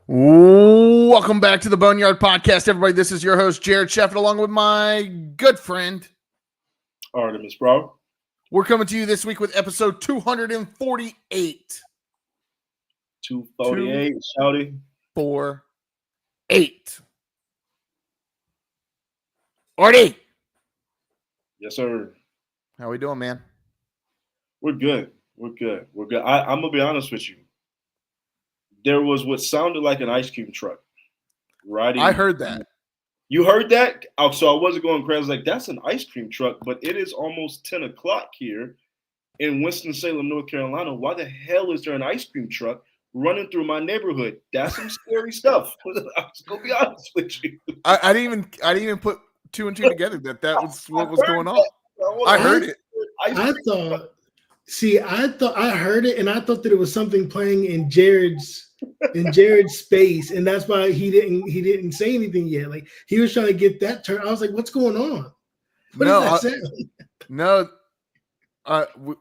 Welcome back to the Boneyard Podcast, everybody. This is your host, Jared Sheffield, along with my good friend, Artemis, bro. We're coming to you this week with episode 248. 248, shouty. 4-8. Artie! Yes, sir. How we doing, man? We're good. We're good. I'm going to be honest with you. There was what sounded like an ice cream truck riding. I heard that. You heard that? So I wasn't going crazy. I was like, that's an ice cream truck, but it is almost 10 o'clock here in Winston-Salem, North Carolina. Why the hell is there an ice cream truck running through my neighborhood? That's some scary stuff. I'm just going to be honest with you. I didn't even put two and two together that was what was going on. I heard it. I heard it, and I thought that it was something playing in Jared's space, and that's why he didn't say anything yet. Like he was trying to get that turn. I was like, "What's going on? What is that sound?" No,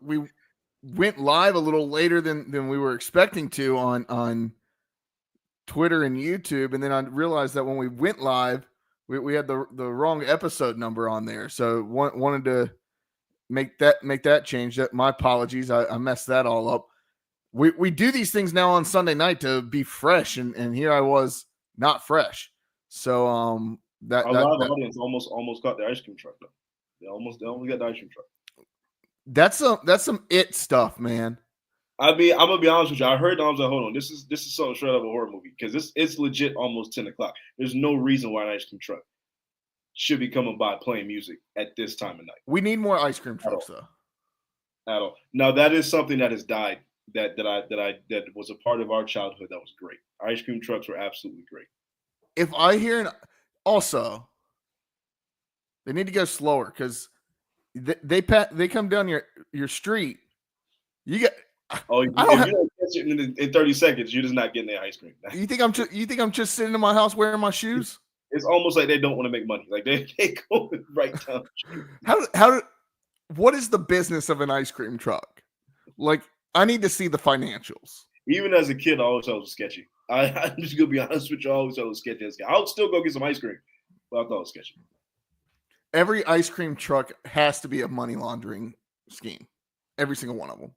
we went live a little later than we were expecting to on Twitter and YouTube, and then I realized that when we went live, we had the wrong episode number on there. So wanted to make that change. That my apologies. I messed that all up. We do these things now on Sunday night to be fresh, and here I was not fresh. So that a lot of the audience almost got the ice cream truck though. They almost got the ice cream truck. That's some it stuff, man. I mean, I'm gonna be honest with you. I heard that I was like, hold on, this is something straight out of a horror movie because it's legit almost 10 o'clock. There's no reason why an ice cream truck should be coming by playing music at this time of night. We need more ice cream trucks though. At all. Now that is something that has died. That was a part of our childhood. That was great. Ice cream trucks were absolutely great. If I hear also, they need to go slower because they come down your street. You get. Oh, you don't catch it in 30 seconds. You're just not getting the ice cream. You think I'm just sitting in my house wearing my shoes? It's almost like they don't want to make money. Like they go right down. What is the business of an ice cream truck? Like, I need to see the financials. Even as a kid, I always thought it was sketchy. I'm just gonna be honest with you. I always thought it was sketchy. I'll still go get some ice cream, but I thought it was sketchy. Every ice cream truck has to be a money laundering scheme. Every single one of them.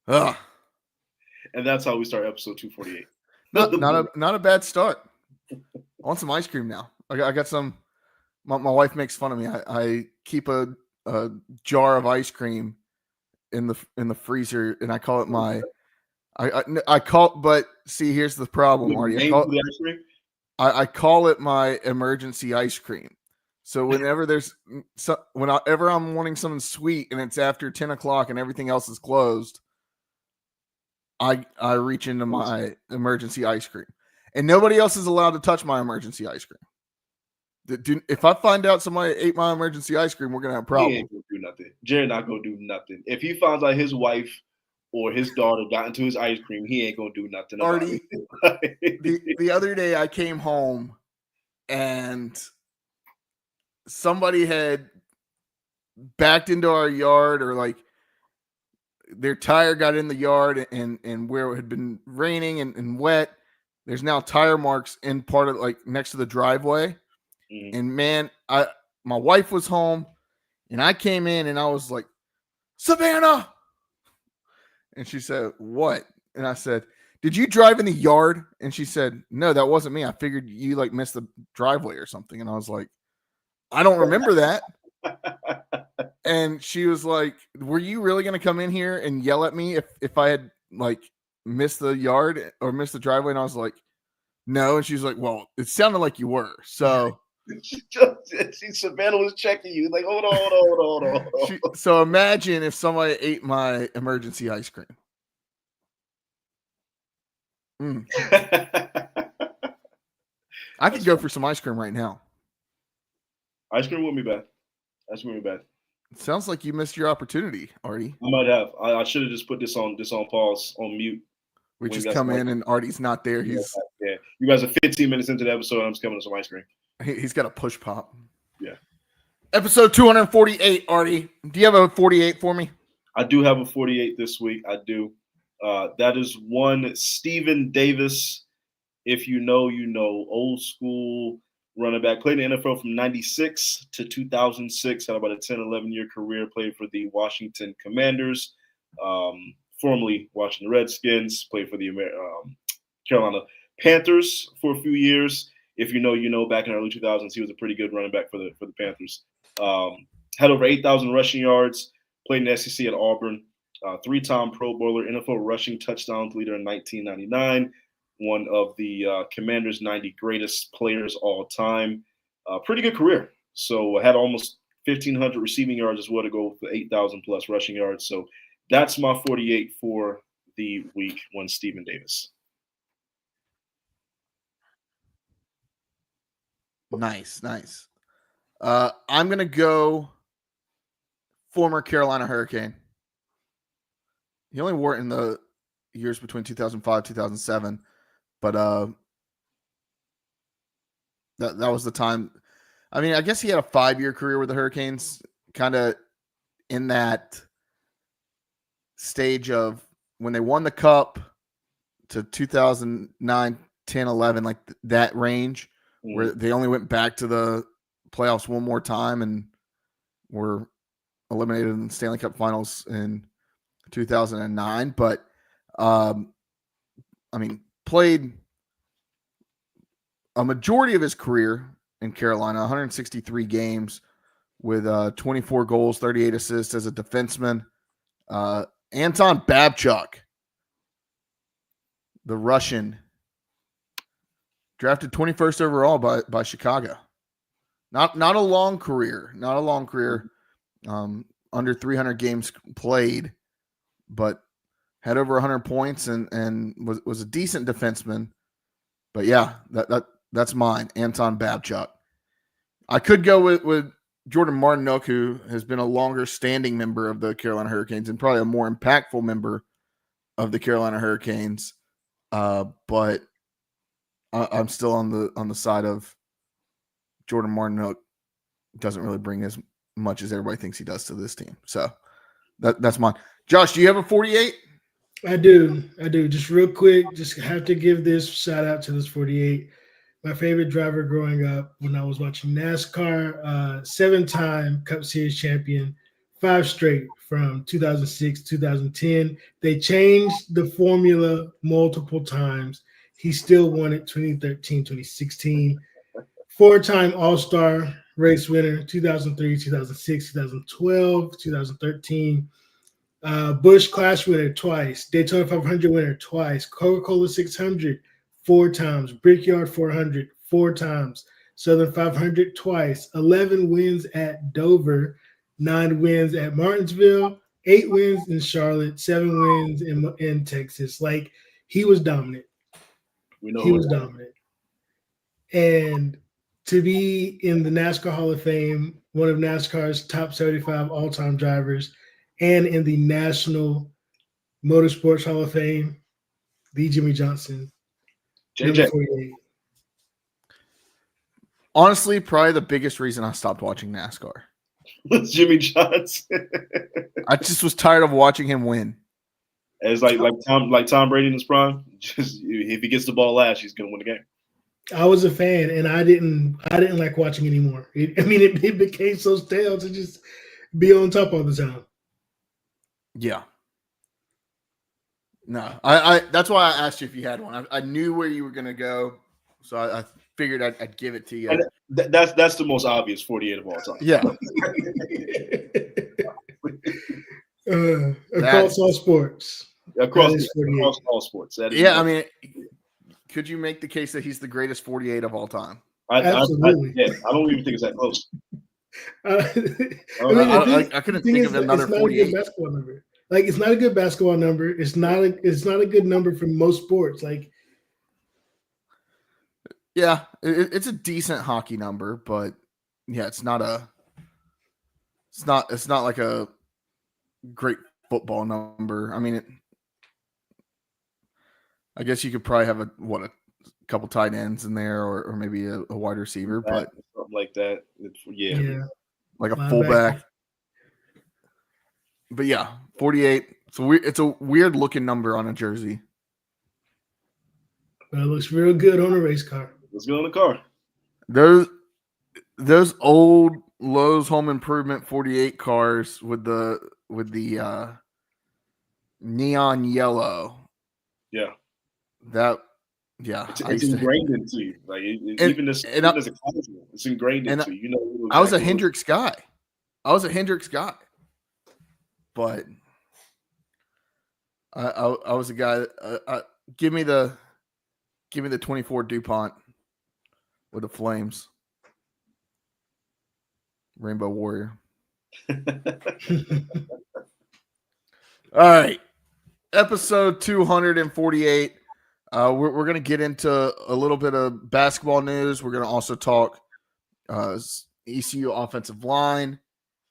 Ugh. And that's how we start episode 248. Not a bad start. I want some ice cream now. I got some. My wife makes fun of me. I keep a jar of ice cream in the freezer, and I call it my. But see, here's the problem, Marty. I call it my emergency ice cream. So whenever whenever I'm wanting something sweet and it's after 10 o'clock and everything else is closed, I reach into my emergency ice cream, and nobody else is allowed to touch my emergency ice cream. If I find out somebody ate my emergency ice cream, we're gonna have a problem. He ain't gonna do nothing. Jared not gonna do nothing. If he finds out his wife or his daughter got into his ice cream, he ain't gonna do nothing about it. The other day I came home and somebody had backed into our yard, or like their tire got in the yard, and where it had been raining and wet, there's now tire marks in part of like next to the driveway. Mm-hmm. And man, my wife was home and I came in and I was like, Savannah. And she said, what? And I said, did you drive in the yard? And she said, no, that wasn't me. I figured you like missed the driveway or something. And I was like, I don't remember that. And she was like, were you really going to come in here and yell at me if I had like missed the yard or missed the driveway? And I was like, no. And she's like, well, it sounded like you were. So Savannah was checking you. Like, hold on. So imagine if somebody ate my emergency ice cream. I could go for some ice cream right now. Ice cream wouldn't be bad. It sounds like you missed your opportunity, Artie. I might have. I should have just put this on pause, on mute. We just come in and Artie's not there. Yeah. You guys are 15 minutes into the episode. I'm just coming to some ice cream. He's got a push pop. Yeah. Episode 248, Artie. Do you have a 48 for me? I do have a 48 this week. I do. That is one Stephen Davis. If you know, you know. Old school running back. Played in the NFL from 96 to 2006. Had about a 10, 11-year career. Played for the Washington Commanders, formerly Washington Redskins. Played for the Carolina Panthers for a few years. If you know, you know. Back in the early 2000s, he was a pretty good running back for the Panthers. Had over 8,000 rushing yards. Played in the SEC at Auburn. 3-time Pro Bowler, NFL rushing touchdowns leader in 1999. One of the Commanders' 90 greatest players all time. Pretty good career. So had almost 1,500 receiving yards as well to go for 8,000 plus rushing yards. So that's my 48 for the week. One Stephen Davis. Nice. I'm gonna go former Carolina Hurricane. He only wore it in the years between 2005 2007, but that was the time. I mean, I guess he had a 5-year career with the Hurricanes, kind of in that stage of when they won the Cup to 2009, 10, 11, like that range, where they only went back to the playoffs one more time and were eliminated in the Stanley Cup Finals in 2009. But I mean, played a majority of his career in Carolina, 163 games with 24 goals, 38 assists as a defenseman. Anton Babchuk, the Russian, drafted 21st overall by Chicago. Not a long career, under 300 games played, but had over 100 points and was a decent defenseman. But yeah, that's mine, Anton Babchuk. I could go with Jordan Martinook, who has been a longer standing member of the Carolina Hurricanes and probably a more impactful member of the Carolina Hurricanes. But I'm still on the side of Jordan Martinook doesn't really bring as much as everybody thinks he does to this team. So that's mine. Josh, do you have a 48? I do. Just real quick, just have to give this shout out to this 48. My favorite driver growing up when I was watching NASCAR, 7-time Cup Series champion, 5 straight from 2006, 2010. They changed the formula multiple times. He still won it 2013, 2016. 4-time All-Star race winner, 2003, 2006, 2012, 2013. Busch Clash winner twice, Daytona 500 winner twice, Coca-Cola 600 4 times, Brickyard 400 4 times, Southern 500 twice, 11 wins at Dover, 9 wins at Martinsville, 8 wins in Charlotte, 7 wins in Texas. Like, he was dominant. He was dominant. And to be in the NASCAR Hall of Fame, one of NASCAR's top 75 all-time drivers, and in the National Motorsports Hall of Fame, the Jimmie Johnson, number 48. Honestly, probably the biggest reason I stopped watching NASCAR. Jimmie Johnson. I just was tired of watching him win. It's like Tom Brady in his prime. Just if he gets the ball last, he's gonna win the game. I was a fan, and I didn't like watching anymore. It became so stale to just be on top all the time. Yeah. No, I that's why I asked you if you had one. I knew where you were gonna go, so I figured I'd give it to you. And that's the most obvious 48 of all time. Yeah. Across all sports. Across all sports. I mean, could you make the case that he's the greatest 48 of all time? Absolutely. I don't even think it's that close. I couldn't think of another 48. It's not a good basketball number. It's not a good number for most sports. Like, yeah, it's a decent hockey number, but yeah, it's not like a great football number. I mean, I guess you could probably have a couple tight ends in there, or maybe a wide receiver, but something like that. Yeah, like a fullback. But yeah, 48, It's a weird looking number on a jersey. But it looks real good on a race car. Let's go in the car. Those old Lowe's Home Improvement 48 cars with the neon yellow. Yeah. It's ingrained into you. Like even as a casual, it's ingrained into you. You know, exactly I was a Hendrix guy. But I was a guy. Give me the 24 DuPont with the flames. Rainbow Warrior. All right. Episode 248. We're going to get into a little bit of basketball news. We're going to also talk ECU offensive line.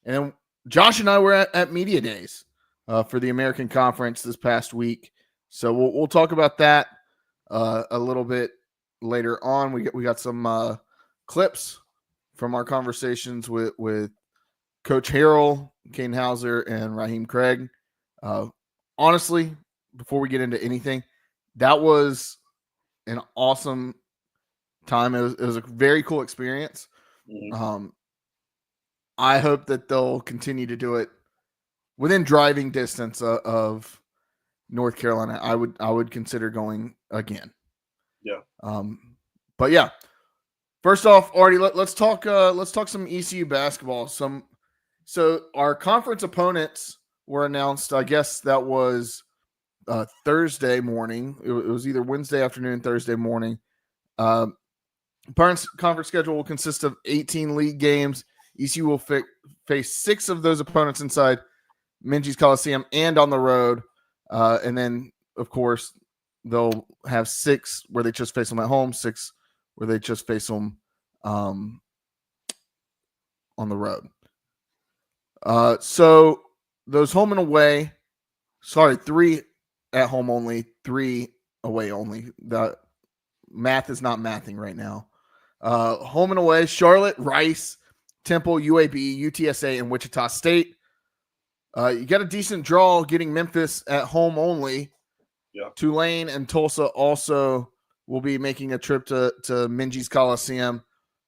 And then Josh and I were at Media Days for the American Conference this past week. So we'll talk about that a little bit later on. We got some clips from our conversations with Coach Harrell, Kane Hauser, and Raheem Craig. Honestly, before we get into anything, that was an awesome time. It was a very cool experience. Mm-hmm. I hope that they'll continue to do it within driving distance of North Carolina. I would consider going again. Yeah. But yeah. First off, Artie, let's talk some ECU basketball. So our conference opponents were announced. I guess that was Thursday morning. It was either Wednesday afternoon, Thursday morning. Conference schedule will consist of 18 league games. ECU will face 6 of those opponents inside Minges Coliseum and on the road. And then, of course, they'll have 6 where they just face them at home, 6 where they just face them on the road. So those home and away, 3 at home only, 3 away only. The math is not mathing right now. Home and away, Charlotte, Rice, Temple, UAB, UTSA, and Wichita State. You got a decent draw getting Memphis at home only. Yeah. Tulane and Tulsa also will be making a trip to Minges Coliseum.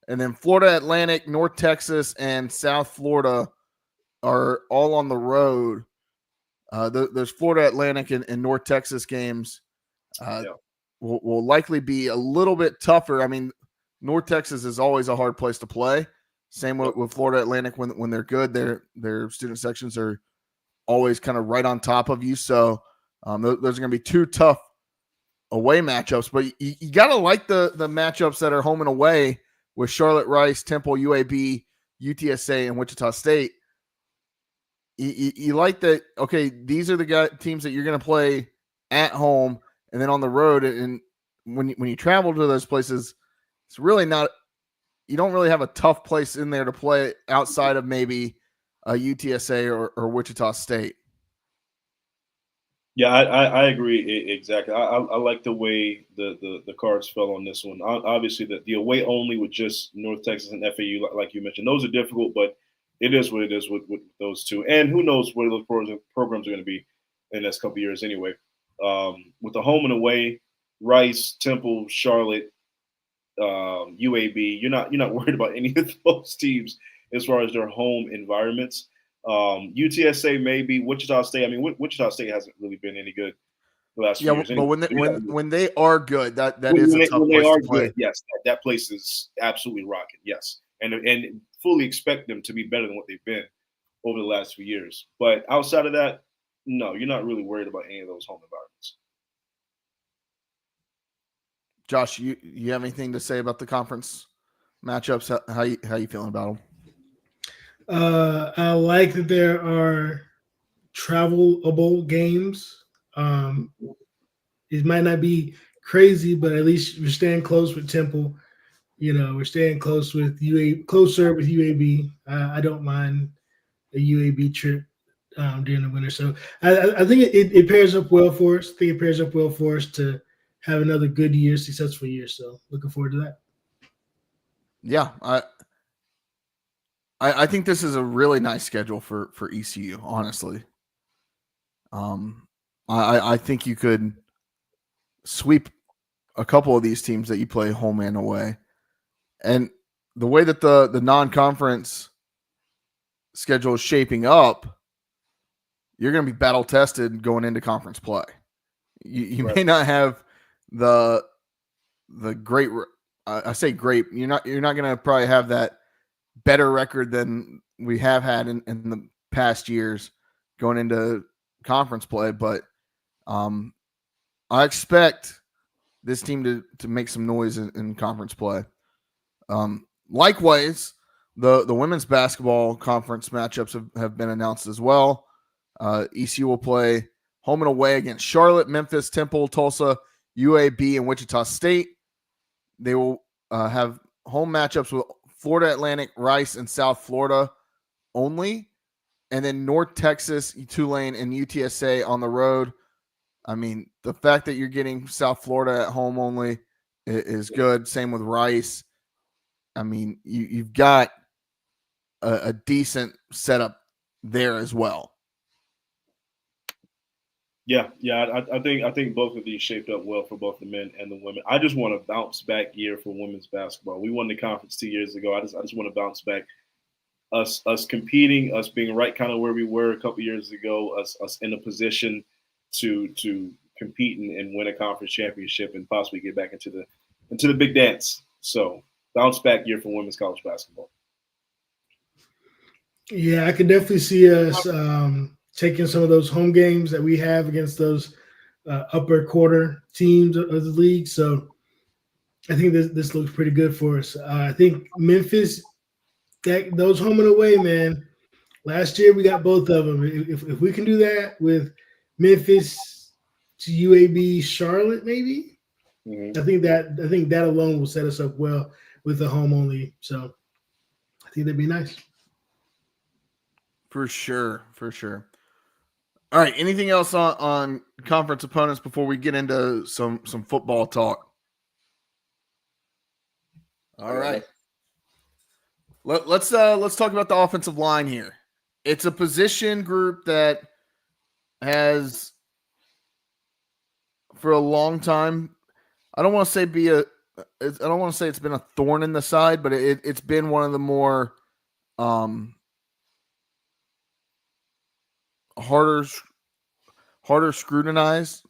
And then Florida Atlantic, North Texas, and South Florida are all on the road. Those Florida Atlantic and North Texas games will likely be a little bit tougher. I mean, North Texas is always a hard place to play. Same with Florida Atlantic when they're good. Their student sections are always kind of right on top of you. So those are going to be 2 tough away matchups. But you got to like the matchups that are home and away with Charlotte, Rice, Temple, UAB, UTSA, and Wichita State. You like that, okay, these are the teams that you're going to play at home and then on the road. And when you travel to those places, it's really not – you don't really have a tough place in there to play outside of maybe a UTSA or Wichita State. Yeah, I agree exactly. I like the way the cards fell on this one. Obviously, the away only with just North Texas and FAU, like you mentioned, those are difficult, but it is what it is with those 2. And who knows where those programs are going to be in the next couple of years anyway. With the home and away, Rice, Temple, Charlotte, UAB, you're not worried about any of those teams as far as their home environments. UTSA maybe, Wichita State. I mean, Wichita State hasn't really been any good the last few years. But when they are good, that is a tough place to play. Good, yes, that place is absolutely rocking. Yes, and fully expect them to be better than what they've been over the last few years. But outside of that, no, you're not really worried about any of those home environments. Josh, you have anything to say about the conference matchups? How you feeling about them? I like that there are travelable games. It might not be crazy, but at least we're staying close with Temple. You know, we're staying close with closer with UAB. I don't mind a UAB trip during the winter. So I think it pairs up well for us. I think it pairs up well for us to have another good year, successful year. So looking forward to that. Yeah, I think this is a really nice schedule for ECU, honestly. I think you could sweep a couple of these teams that you play home and away. And the way that the non-conference schedule is shaping up, you're going to be battle tested going into conference play. You Right. may not have the great. I say great. You're not going to probably have that better record than we have had in the past years going into conference play. But I expect this team to make some noise in conference play. Likewise, the women's basketball conference matchups have been announced as well. ECU will play home and away against Charlotte, Memphis, Temple, Tulsa, UAB, and Wichita State. They will have home matchups with Florida Atlantic, Rice, and South Florida only. And then North Texas, Tulane, and UTSA on the road. I mean, the fact that you're getting South Florida at home only is good. Same with Rice. I mean, you've got a decent setup there as well. Yeah. I think both of these shaped up well for both the men and the women. I just want a bounce back year for women's basketball. We won the conference 2 years ago. I just want to bounce back. Us competing, us being right kind of where we were a couple years ago, us in a position to compete and win a conference championship and possibly get back into the big dance. So bounce back year for women's college basketball. Yeah, I could definitely see us taking some of those home games that we have against those upper quarter teams of the league. So I think this looks pretty good for us. I think Memphis, those home and away, man. Last year we got both of them. If we can do that with Memphis to UAB, Charlotte, maybe. Mm-hmm. I think that alone will set us up well with the home only. So I think that'd be nice. For sure. All right. Anything else on conference opponents before we get into some football talk? All right. Let's talk about the offensive line here. It's a position group that has, for a long time, I don't want to say it's been a thorn in the side, but it's been one of the more harder scrutinized,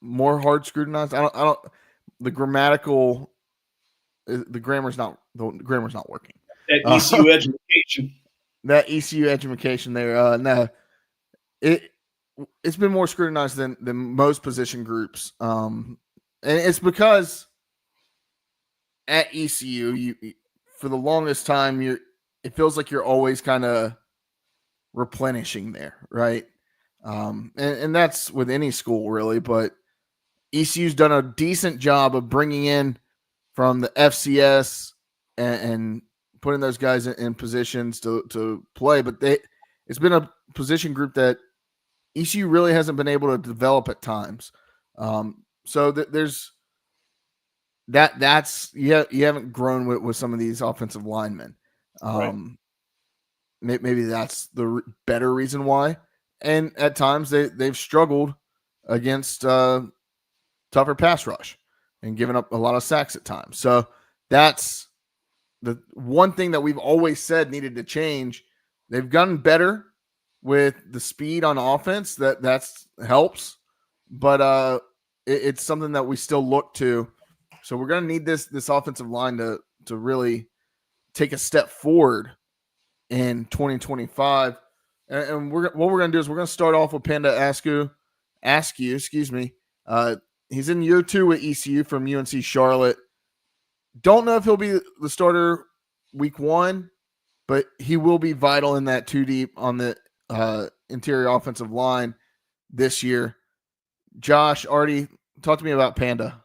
more hard scrutinized. The grammar's not working. That ECU education. That ECU education there. No, it's been more scrutinized than most position groups. And it's because at ECU, you for the longest time, it feels like you're always kind of replenishing there, right? And that's with any school really, but ECU's done a decent job of bringing in from the FCS and putting those guys in positions to play, but it's been a position group that ECU really hasn't been able to develop at times. So there's that's you haven't grown with some of these offensive linemen. Right. Maybe that's the better reason why. And at times they've struggled against tougher pass rush and given up a lot of sacks at times. So that's the one thing that we've always said needed to change. They've gotten better with the speed on offense. That's helps, but it's something that we still look to. So we're going to need this offensive line to really take a step forward in 2025. And what we're going to do is we're going to start off with Panda Askew. Excuse me. He's in year 2 with ECU from UNC Charlotte. Don't know if he'll be the starter week 1, but he will be vital in that 2 deep on the interior offensive line this year. Josh, Artie, talk to me about Panda.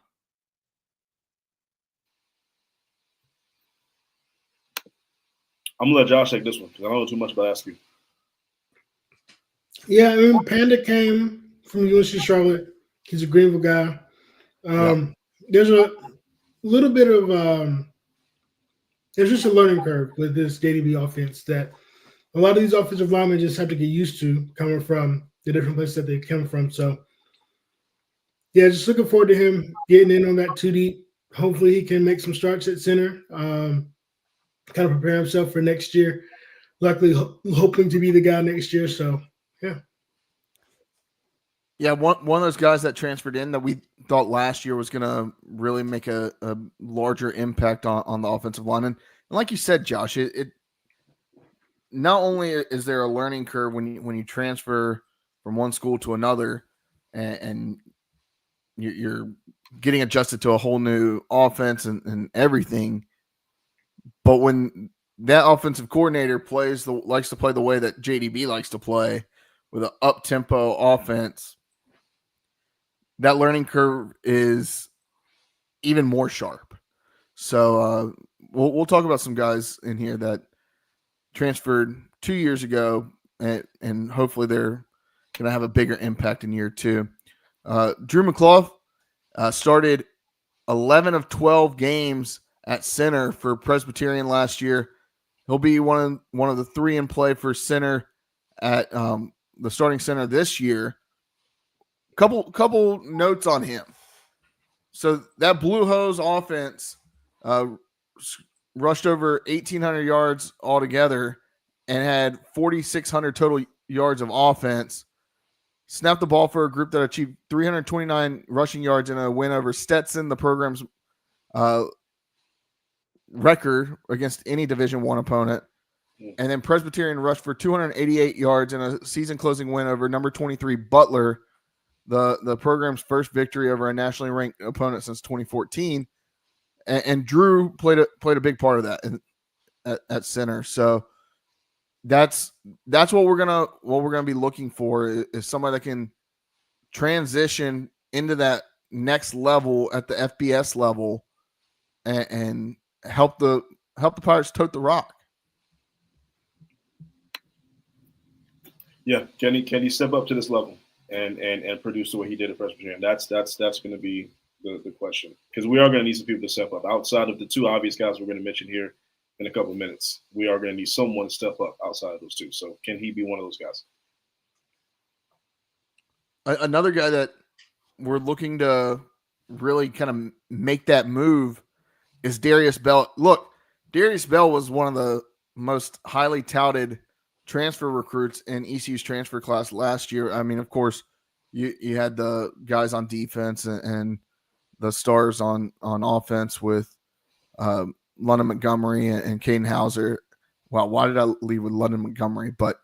I'm going to let Josh take this one because I don't know too much about Askew. Yeah, I mean, Panda came from UNC Charlotte. He's a Greenville guy. There's a little bit of there's just a learning curve with this JDB offense that a lot of these offensive linemen just have to get used to coming from the different places that they come from. So, yeah, just looking forward to him getting in on that 2 deep. Hopefully, he can make some starts at center, kind of prepare himself for next year. Luckily, hoping to be the guy next year. So, yeah. Yeah, one of those guys that transferred in that we thought last year was going to really make a larger impact on the offensive line. And like you said, Josh, it not only is there a learning curve when you transfer from one school to another, and you're getting adjusted to a whole new offense and everything, but when that offensive coordinator likes to play the way that JDB likes to play, with an up-tempo offense, that learning curve is even more sharp. So we'll talk about some guys in here that transferred 2 years ago, and hopefully they're going to have a bigger impact in year 2. Drew McClough started 11 of 12 games at center for Presbyterian last year. He'll be one of the 3 in play for center at the starting center this year. Couple notes on him. So that Blue Hose offense rushed over 1,800 yards altogether and had 4,600 total yards of offense. Snapped the ball for a group that achieved 329 rushing yards in a win over Stetson, the program's record against any Division I opponent. And then Presbyterian rushed for 288 yards in a season-closing win over number 23 Butler, the program's first victory over a nationally ranked opponent since 2014. And Drew played a big part of that at center. So that's what we're gonna be looking for is somebody that can transition into that next level at the FBS level and help the Pirates tote the rock. Yeah, can he step up to this level and produce the way he did at Presbyterian? That's going to be the question, because we are going to need some people to step up outside of the 2 obvious guys we're going to mention here in a couple of minutes. We are going to need someone to step up outside of those 2. So can he be one of those guys? Another guy that we're looking to really kind of make that move is Darius Bell. Look, Darius Bell was one of the most highly touted transfer recruits in ECU's transfer class last year. I mean, of course, you had the guys on defense and the stars on offense with London Montgomery and Caden Hauser. Wow, why did I leave with London Montgomery? But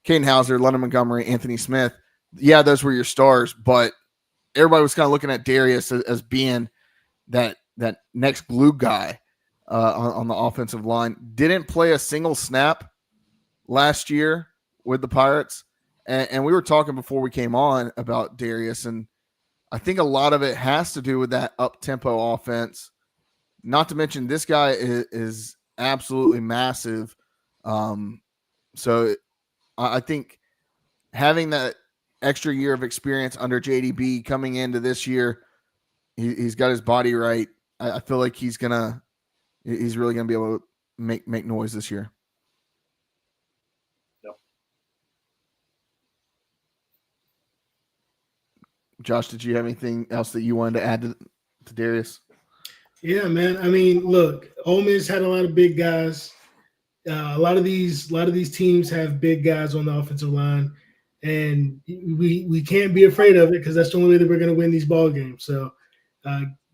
Caden Hauser, London Montgomery, Anthony Smith. Yeah, those were your stars, but everybody was kind of looking at Darius as being that next glue guy on the offensive line. Didn't play a single snap last year with the Pirates. And we were talking before we came on about Darius, and I think a lot of it has to do with that up-tempo offense. Not to mention this guy is absolutely massive. So I think having that extra year of experience under JDB coming into this year, he's got his body right. I feel like he's really gonna be able to make noise this year. Josh, did you have anything else that you wanted to add to Darius? Yeah, man. I mean, look, Ole Miss had a lot of big guys. A lot of these teams have big guys on the offensive line, and we can't be afraid of it because that's the only way that we're going to win these ball games. So,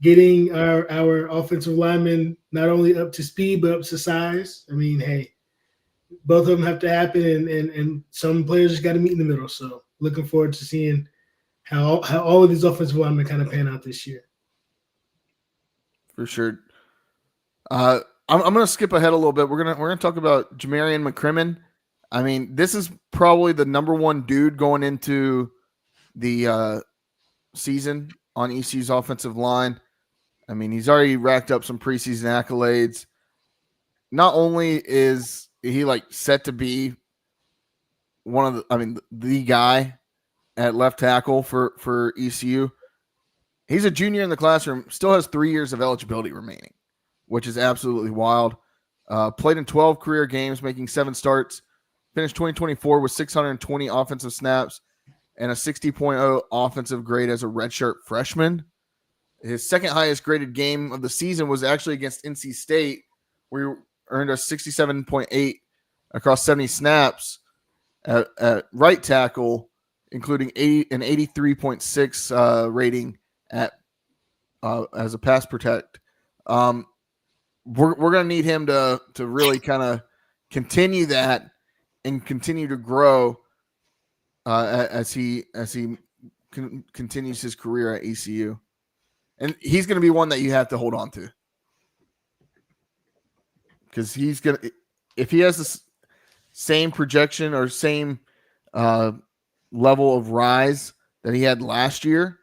getting our offensive linemen not only up to speed but up to size. I mean, hey, both of them have to happen, and some players just got to meet in the middle. So, looking forward to seeing how all of these offensive linemen kind of pan out this year. For sure. I'm going to skip ahead a little bit. We're gonna talk about Jamarian McCrimmon. I mean, this is probably the number 1 dude going into the season on ECU's offensive line. I mean, he's already racked up some preseason accolades. Not only is he set to be the guy at left tackle for ECU, he's a junior in the classroom, still has 3 years of eligibility remaining, which is absolutely wild. Played in 12 career games, making 7 starts, finished 2024 with 620 offensive snaps, and a 60.0 offensive grade as a redshirt freshman. His second highest graded game of the season was actually against NC State, where he earned a 67.8 across 70 snaps at right tackle, including an 83.6 rating at as a pass protect. We're going to need him to really kind of continue that and continue to grow as he continues his career at ECU. And he's going to be one that you have to hold on to, because he's going to, if he has the same projection or same level of rise that he had last year,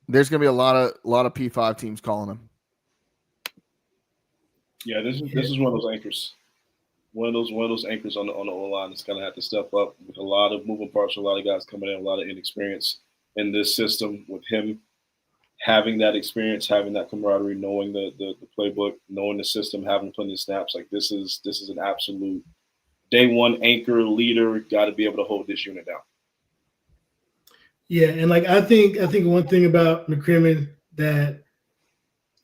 there's going to be a lot of P5 teams calling him. Yeah, this is one of those anchors. One of those anchors on the O-line that's going to have to step up with a lot of moving parts, a lot of guys coming in, a lot of inexperience in this system. With him having that experience, having that camaraderie, knowing the playbook, knowing the system, having plenty of snaps, like this is an absolute day one anchor leader. Got to be able to hold this unit down. Yeah, and like I think one thing about McCrimmon that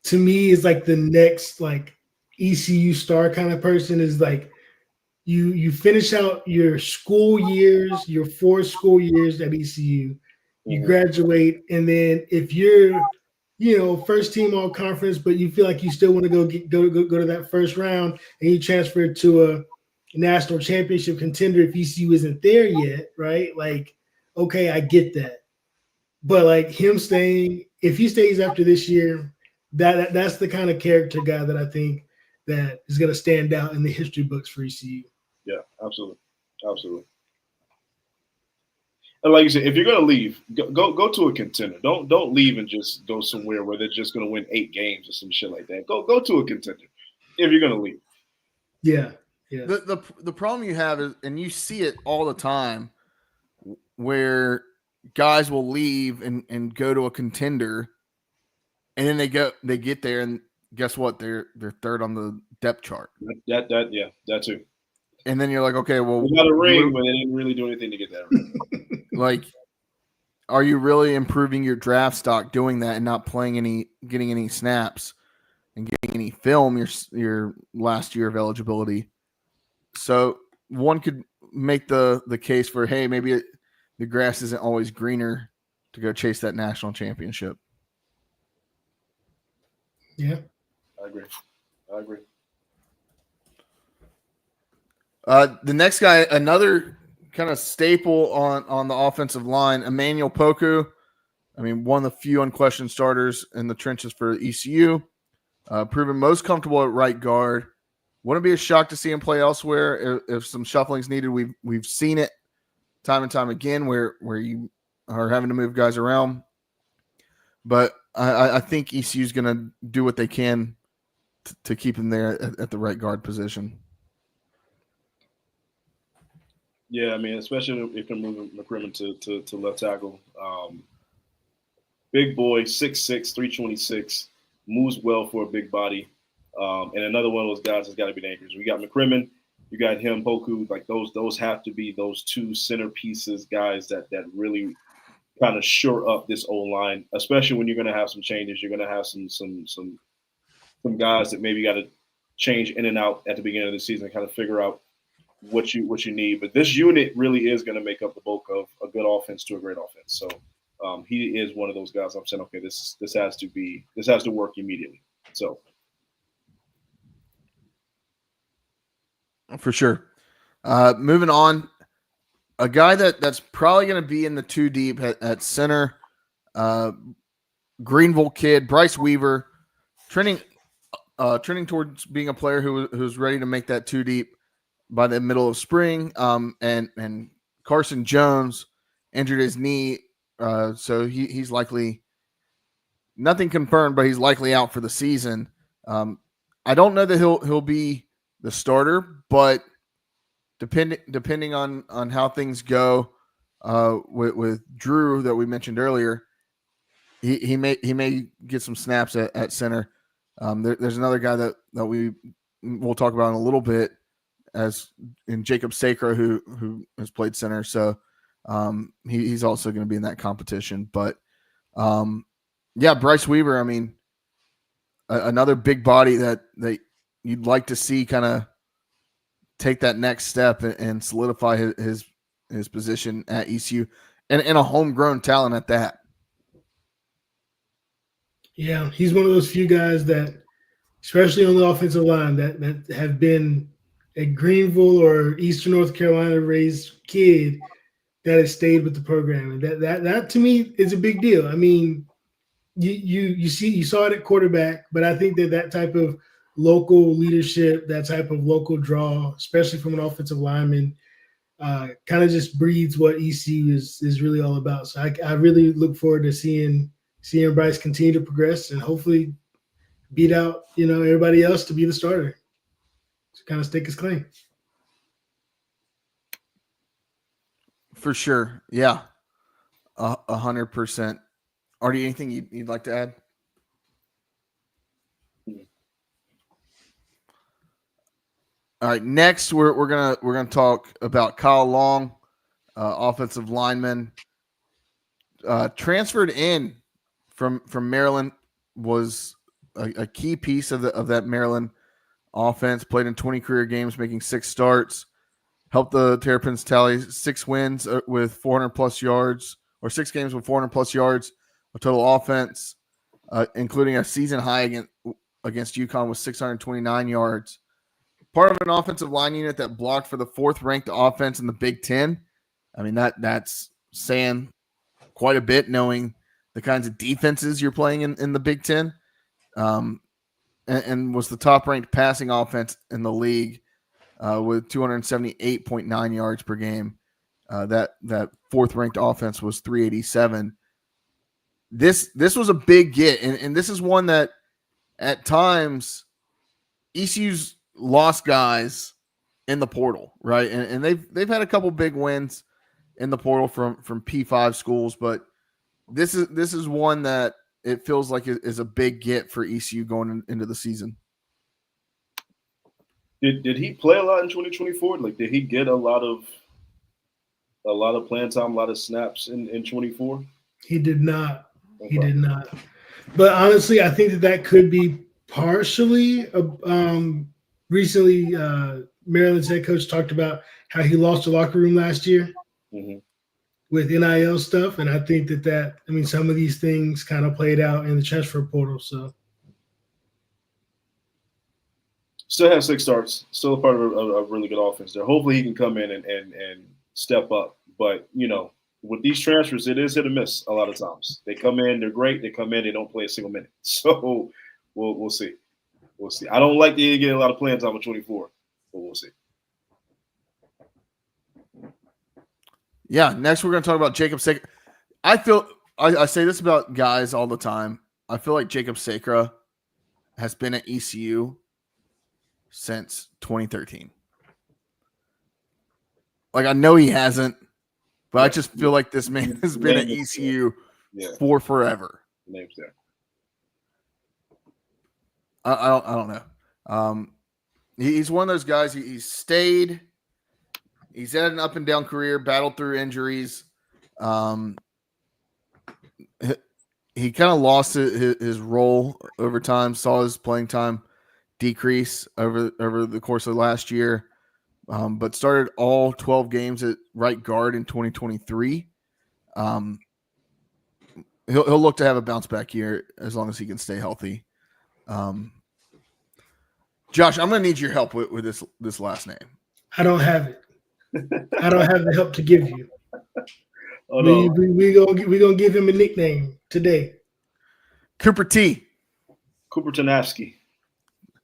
to me is like the next like ECU star kind of person is like you finish out your school years, your 4 school years at ECU, you graduate, and then if you're first team all conference, but you feel like you still want to go to that first round, and you transfer to a national championship contender if ECU isn't there yet, right? Like, okay, I get that, but like him staying, if he stays after this year, that's the kind of character guy that I think that is going to stand out in the history books for ECU. Yeah, absolutely. And like you said, if you're going to leave, go to a contender. Don't leave and just go somewhere where they're just going to win 8 games or some shit like that. Go to a contender if you're going to leave. Yeah. The problem you have is, and you see it all the time, where guys will leave and go to a contender, and then they get there, and guess what? They're third on the depth chart. That too. And then you're like, okay, well, we got a ring, but they didn't really do anything to get that ring. Like, are you really improving your draft stock doing that and not getting any snaps and getting any film your last year of eligibility? So one could make the case for, hey, maybe the grass isn't always greener to go chase that national championship. Yeah, I agree. The next guy, another kind of staple on the offensive line, Emmanuel Poku. I mean, one of the few unquestioned starters in the trenches for ECU. Proven most comfortable at right guard. Wouldn't be a shock to see him play elsewhere if some shuffling's needed. We've seen it time and time again where you are having to move guys around. But I think ECU is going to do what they can to keep him there at the right guard position. Yeah, I mean, especially if they're moving McCrimmon to left tackle. Big boy, 6'6", 326, moves well for a big body. And another one of those guys has got to be the anchors. We got McCrimmon, you got him, Poku. Like those have to be those two centerpieces, guys that really kind of shore up this O-line, especially when you're going to have some changes. You're going to have some guys that maybe got to change in and out at the beginning of the season and kind of figure out what you need. But this unit really is going to make up the bulk of a good offense to a great offense. So he is one of those guys I'm saying, okay, this has to work immediately. So for sure. Moving on, a guy that's probably going to be in the 2 deep at center, Greenville kid, Bryce Weaver, trending towards being a player who's ready to make that 2 deep by the middle of spring. And Carson Jones injured his knee, so he's likely, nothing confirmed, but he's likely out for the season. I don't know that he'll be the starter, but depending on how things go with Drew that we mentioned earlier, he may get some snaps at center. There's another guy that we'll talk about in a little bit, as in Jacob Sacre, who has played center. So He's also going to be in that competition. But yeah, Bryce Weaver. I mean, another big body that you'd like to see kind of take that next step and solidify his position at ECU, and a homegrown talent at that. Yeah, he's one of those few guys that, especially on the offensive line, that have been a Greenville or Eastern North Carolina raised kid that has stayed with the program, and that to me is a big deal. I mean, you saw it at quarterback, but I think that type of local leadership, that type of local draw, especially from an offensive lineman, kind of just breeds what ECU is really all about. So I really look forward to seeing Bryce continue to progress and hopefully beat out everybody else to be the starter, to kind of stake his claim. For sure, yeah, 100%. Artie, anything you'd like to add? All right, next we're gonna talk about Kyle Long, offensive lineman, transferred in from Maryland, was a key piece of that Maryland offense. Played in 20 career games, making 6 starts. Helped the Terrapins tally 6 wins with 400 plus yards, or 6 games with 400 plus yards of total offense, including a season high against UConn with 629 yards. Part of an offensive line unit that blocked for the 4th ranked offense in the Big Ten. I mean, that's saying quite a bit, knowing the kinds of defenses you're playing in the Big Ten, and was the top ranked passing offense in the league with 278.9 yards per game. That 4th ranked offense was 387. This was a big get, and this is one that at times ECU's lost guys in the portal, right? And they've had a couple big wins in the portal from P5 schools, but this is one that it feels like is a big get for ECU going into the season. Did he play a lot in 2024? Like, did he get a lot of playing time, a lot of snaps in 24? He did not. Okay. He did not. But honestly, I think that could be partially. Recently, Maryland's head coach talked about how he lost the locker room last year with NIL stuff, and I think that some of these things kind of played out in the transfer portal. So. Still has 6 starts. Still a part of a really good offense there. Hopefully he can come in and step up. But, with these transfers, it is hit or miss a lot of times. They come in, they're great. They come in, they don't play a single minute. So we'll see. We'll see. I don't like to get a lot of playing time with 24, but we'll see. Yeah, next we're going to talk about Jacob Sacra. I say this about guys all the time. I feel like Jacob Sacra has been at ECU since 2013. Like, I know he hasn't, but I just feel like this man has been at ECU for forever. Name's there. I don't know. He's one of those guys. He's stayed. He's had an up and down career, battled through injuries. He kind of lost his role over time. Saw his playing time decrease over the course of last year, but started all 12 games at right guard in 2023. He'll look to have a bounce back year as long as he can stay healthy. Josh, I'm going to need your help with this last name. I don't have it. I don't have the help to give you. Oh, no. We gonna give him a nickname today. Cooper T. Cooper Ternavsky.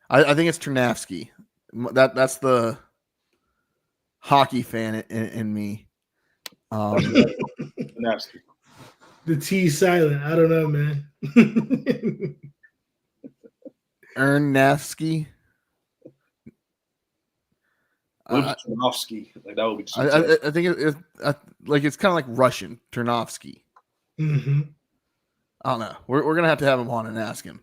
I think it's Ternavsky. That's the hockey fan in me. Ternavsky. The T silent. I don't know, man. Ernavsky. Ternavsky. Like, that would be. I think it's kind of like Russian. Ternovsky. Mm-hmm. I don't know. We're gonna have to have him on and ask him.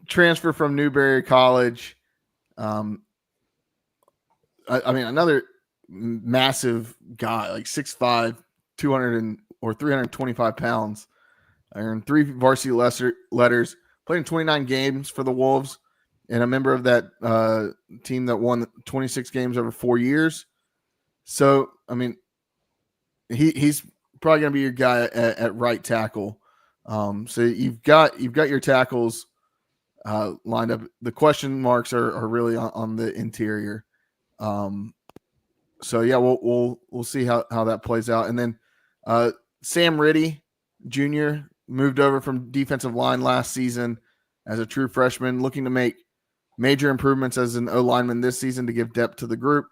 Transfer from Newberry College. I mean, another massive guy, like 6'5", 325 pounds. I earned 3 varsity letters, played in 29 games for the Wolves, and a member of that team that won 26 games over 4 years. So, I mean, he's probably going to be your guy at right tackle. So you've got your tackles lined up. The question marks are really on the interior. So yeah, we'll see how that plays out. And then Sam Riddy Jr. moved over from defensive line last season as a true freshman, looking to make major improvements as an O-lineman this season to give depth to the group.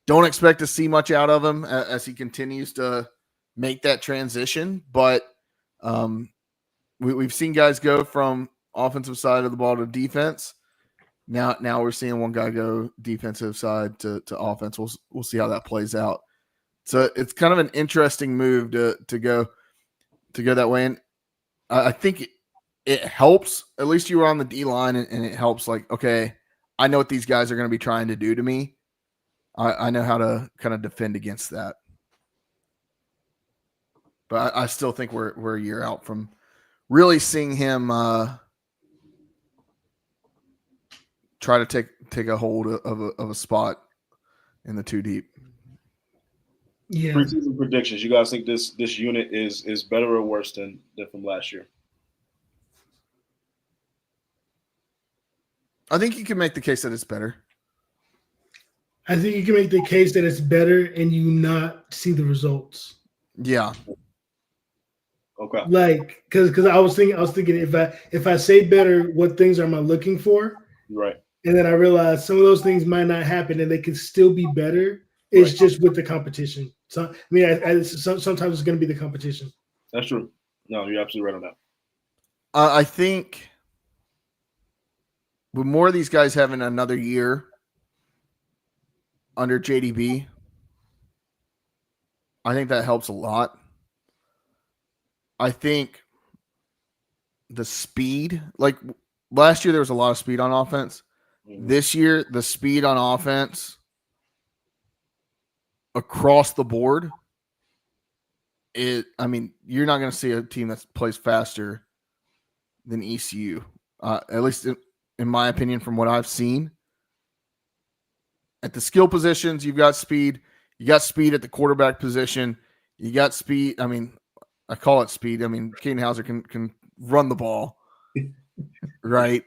Don't expect to see much out of him as he continues to make that transition, but we've seen guys go from offensive side of the ball to defense. Now we're seeing one guy go defensive side to offense. We'll see how that plays out. So it's kind of an interesting move to go that way, and I think it helps. At least you were on the D line, and it helps. Like, okay, I know what these guys are going to be trying to do to me. I know how to kind of defend against that. But I still think we're a year out from really seeing him try to take a hold of a spot in the 2 deep. Yeah. Preseason predictions. You guys think this unit is better or worse than from last year? I think you can make the case that it's better. I think you can make the case that it's better and you not see the results. Yeah. Okay. Like, because I was thinking if I say better, what things am I looking for? Right. And then I realized some of those things might not happen, and they can still be better. It's Right. just with the competition. So I mean, sometimes it's going to be the competition. That's true. No, you're absolutely right on that. I think with more of these guys having another year under JDB, I think that helps a lot. I think the speed, like last year, there was a lot of speed on offense. Mhm. This year, the speed on offense across the board, you're not going to see a team that plays faster than ECU, at least in my opinion, from what I've seen. At the skill positions, you've got speed. You got speed at the quarterback position. You got speed. I mean, I call it speed. I mean, Kaden Hauser can run the ball, right?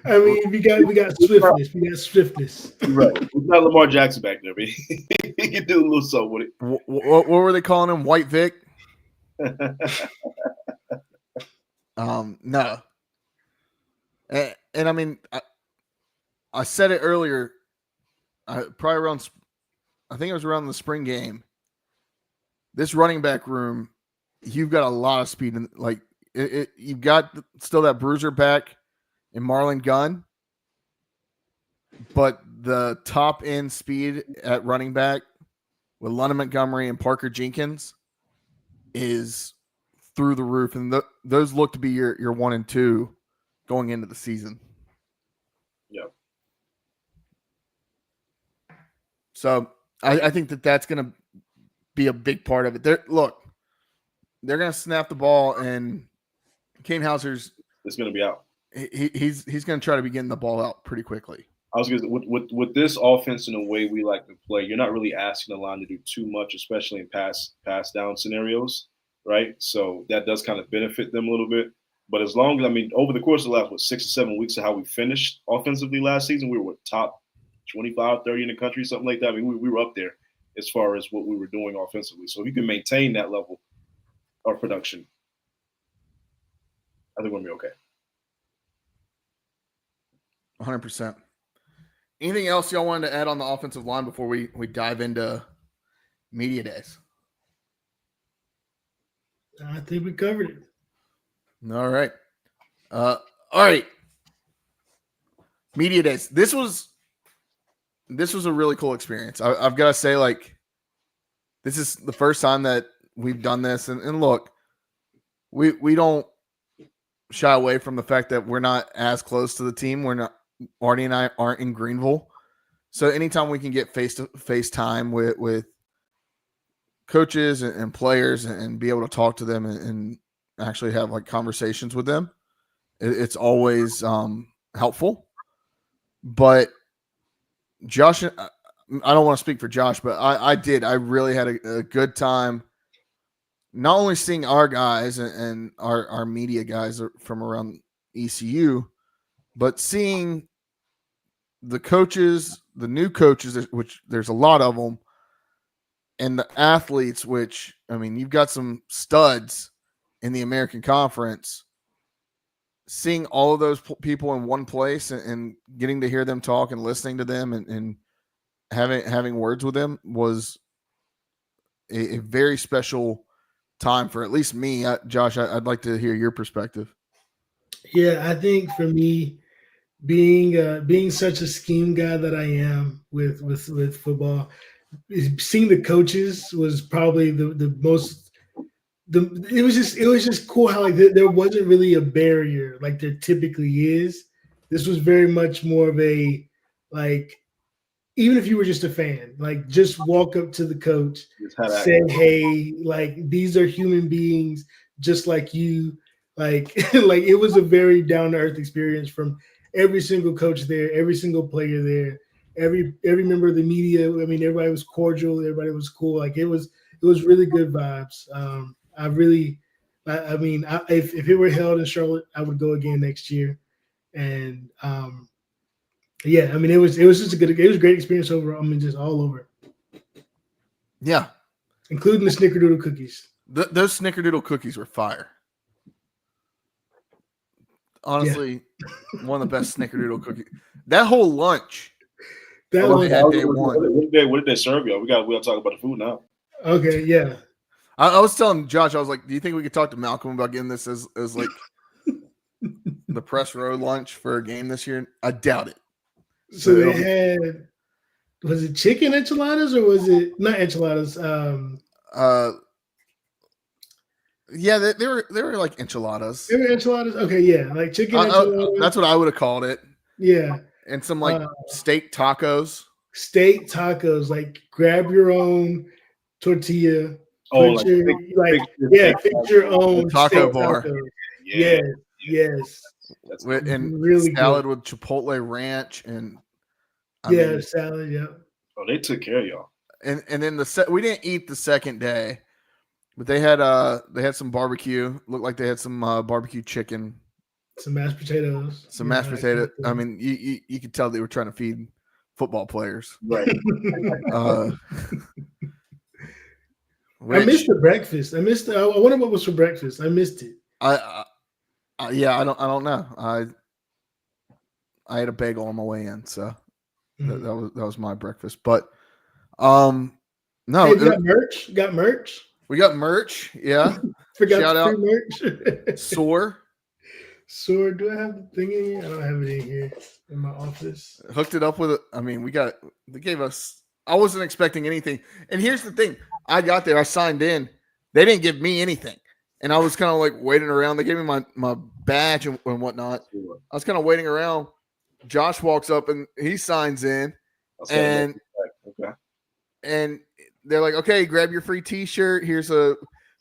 I mean, we got swiftness. We got swiftness. Right. It's not Lamar Jackson back there, but he can do a little something with it. What were they calling him? White Vic? No. And I mean, I said it earlier. Probably around, I think it was around the spring game. This running back room, you've got a lot of speed, and like you've got still that bruiser back in Marlon Gunn, but the top end speed at running back with London Montgomery and Parker Jenkins is through the roof, and those look to be your 1 and 2 going into the season. Yeah. So I think that's going to be a big part of it. They're going to snap the ball, and Kaden Hauser's It's going to be out. He's going to try to be getting the ball out pretty quickly. I was going to with this offense and the way we like to play, you're not really asking the line to do too much, especially in pass down scenarios, right? So that does kind of benefit them a little bit. But as long as, over the course of the last 6 or 7 weeks of how we finished offensively last season, we were top 25, 30 in the country, something like that. I mean, we were up there as far as what we were doing offensively. So if you can maintain that level of production, I think we're going to be okay. 100%. Anything else y'all wanted to add on the offensive line before we dive into media days? I think we covered it. All right. All right. Media days. This was a really cool experience. I've got to say, like, this is the first time that we've done this. And look, we don't shy away from the fact that we're not as close to the team. We're not, Artie and I aren't in Greenville. So anytime we can get face time with coaches and players and be able to talk to them and actually have like conversations with them, it's always helpful. But Josh, I don't want to speak for Josh, but I really had a good time not only seeing our guys and our media guys from around ECU, but seeing the coaches, the new coaches, which there's a lot of them, and the athletes, which, I mean, you've got some studs in the American Conference. Seeing all of those people in one place and getting to hear them talk and listening to them and having words with them was a very special time for at least me. Josh, I'd like to hear your perspective. Yeah, I think for me, being such a scheme guy that I am with football, seeing the coaches was probably the most. It was just cool how like there wasn't really a barrier like there typically is. This was very much more of a like, even if you were just a fan, like just walk up to the coach, say, hey, like these are human beings just like you. Like like it was a very down to earth experience from every single coach there, every single player there, every member of the media. I mean, everybody was cordial, everybody was cool. Like it was really good vibes. If it were held in Charlotte, I would go again next year. And yeah, I mean, it was just a great experience overall. I mean, just all over. Yeah, including the Snickerdoodle cookies. Those Snickerdoodle cookies were fire. Honestly, one of the best Snickerdoodle cookies. That whole lunch. That lunch had day one. What did they serve y'all? We got to talk about the food now. Okay, yeah. I was telling Josh, I was like, do you think we could talk to Malcolm about getting this as like the press row lunch for a game this year? I doubt it. So they had, was it chicken enchiladas or was it not enchiladas? Yeah, they were like enchiladas. They were enchiladas. Okay, yeah, like chicken enchiladas. That's what I would have called it. Yeah, and some like steak tacos. Steak tacos, like grab your own tortilla. Oh, fix your own taco bar. Yes. And really salad good. with chipotle ranch and salad. Yeah. Oh, they took care of y'all. And then we didn't eat the second day, but they had some barbecue. Looked like they had some barbecue chicken, some mashed potatoes. I mean, you could tell they were trying to feed football players. Right. I missed the breakfast. I wonder what was for breakfast. I missed it. I don't know. I had a bagel on my way in, so that was my breakfast. But no, hey, got merch. Got merch. We got merch. Yeah. Forgot Shout out merch. Soar. Do I have the thing in here? I don't have it in here in my office. Hooked it up with it. I mean, they gave us. I wasn't expecting anything. And here's the thing: I got there, I signed in. They didn't give me anything, and I was kind of like waiting around. They gave me my badge and whatnot. I was kind of waiting around. Josh walks up and he signs in, and they're like, "Okay, grab your free T-shirt. Here's a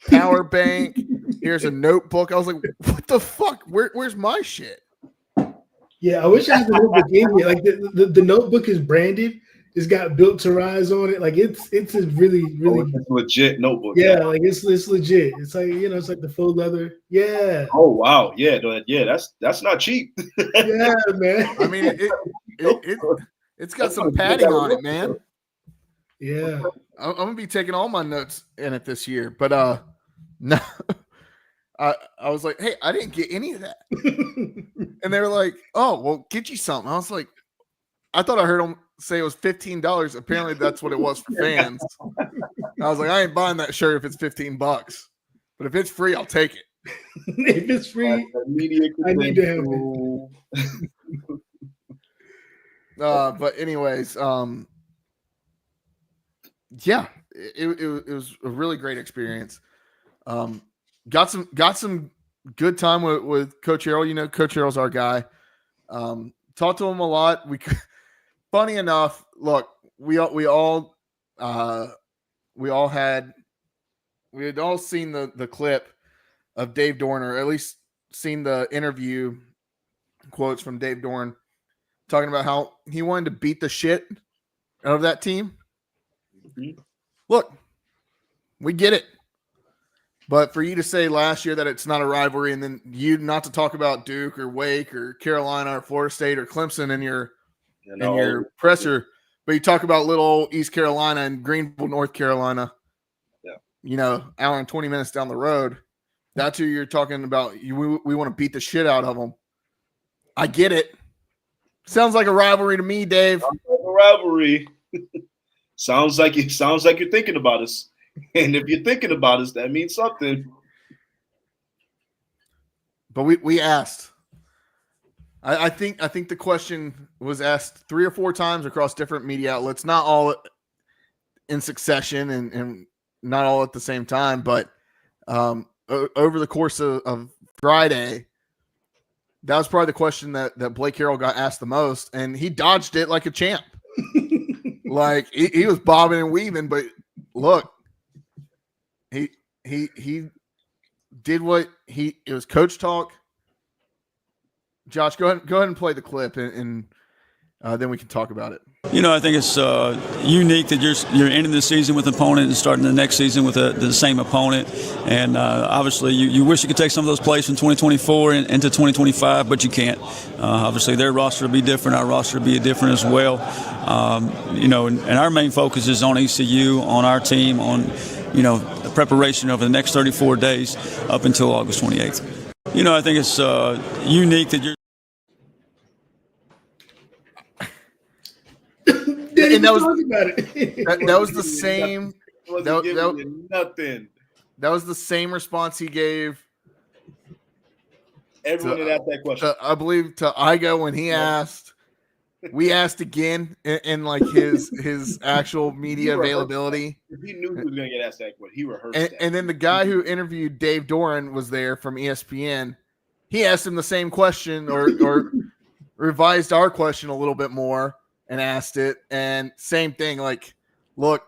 power bank. Here's a notebook." I was like, "What the fuck? Where's my shit?" Yeah, I wish I had the notebook in here. Like the notebook is branded. It's got Built to Rise on it. Like it's a really legit notebook. Yeah, like it's legit. It's like, it's like the faux leather. Yeah. Oh wow. Yeah. That's not cheap. Yeah, man. I mean, it's got some padding on it, man. Yeah. I'm gonna be taking all my notes in it this year, but no. I was like, hey, I didn't get any of that. And they were like, oh, well, get you something. I was like, I thought I heard them say it was $15. Apparently that's what it was for fans. I was like, I ain't buying that shirt if it's $15. But if it's free, I'll take it. If it's free, I need to have it. But anyways, yeah, it was a really great experience. Got some good time with Coach Harrell. Coach Harrell's our guy. Talked to him a lot. funny enough, look, we had all seen the clip of Dave Dorn, or at least seen the interview quotes from Dave Dorn talking about how he wanted to beat the shit out of that team. Mhm. Look, we get it. But for you to say last year that it's not a rivalry, and then you not to talk about Duke or Wake or Carolina or Florida State or Clemson in your presser, but you talk about little East Carolina and Greenville, North Carolina, hour and 20 minutes down the road. That's who you're talking about. We want to beat the shit out of them. I get it. Sounds like a rivalry to me, Dave. Sounds like a rivalry. sounds like you're thinking about us. And if you're thinking about us, that means something. But we asked. I think the question was asked 3 or 4 times across different media outlets, not all in succession and not all at the same time, but over the course of Friday, that was probably the question that Blake Harrell got asked the most, and he dodged it like a champ. Like he was bobbing and weaving, but look, he did what it was coach talk. Josh, go ahead and play the clip, and then we can talk about it. I think it's unique that you're ending the season with an opponent and starting the next season with the same opponent. And obviously, you wish you could take some of those plays from 2024 into 2025, but you can't. Obviously, their roster will be different. Our roster will be different as well. And our main focus is on ECU, on our team, on the preparation over the next 34 days up until August 28th. I think it's unique that you're. And that was the same. Nothing. That was the same response he gave. Everyone that asked that question. I believe to Igo when he asked. We asked again in like his actual media availability. He knew he was going to get asked that question. He rehearsed that. And then the guy who interviewed Dave Doran was there from ESPN. He asked him the same question or revised our question a little bit more and asked it. And same thing, like, look,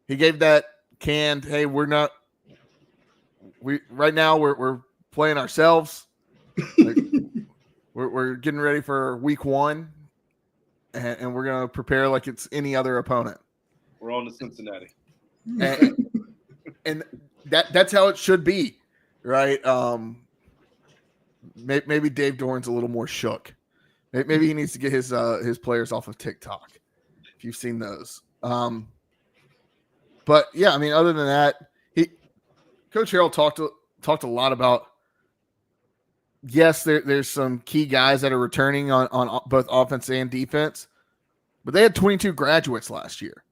he gave that canned, hey, right now we're playing ourselves. Like, we're getting ready for week 1, and we're going to prepare like it's any other opponent. We're on to Cincinnati. And that's how it should be, right? Maybe Dave Doran's a little more shook. Maybe he needs to get his players off of TikTok, if you've seen those. But, yeah, I mean, other than that, Coach Harrell talked a lot about, yes, there's some key guys that are returning on both offense and defense, but they had 22 graduates last year,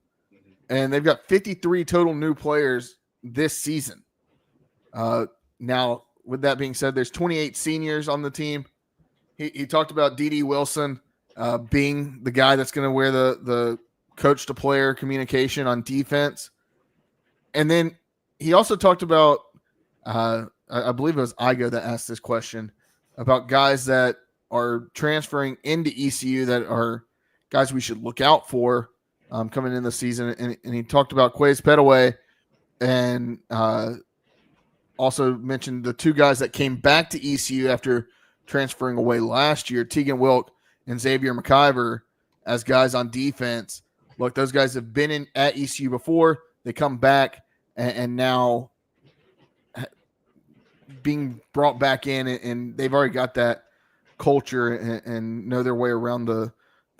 and they've got 53 total new players this season. Now, with that being said, there's 28 seniors on the team. He talked about D.D. Wilson being the guy that's going to wear the coach-to-player communication on defense. And then he also talked about I believe it was Igo that asked this question about guys that are transferring into ECU that are guys we should look out for coming in the season. And he talked about Quays Petaway and also mentioned the 2 guys that came back to ECU after transferring away last year, Tegan Wilk and Xavier McIver, as guys on defense. Look, those guys have been at ECU before. They come back and now being brought back in, and they've already got that culture and know their way around the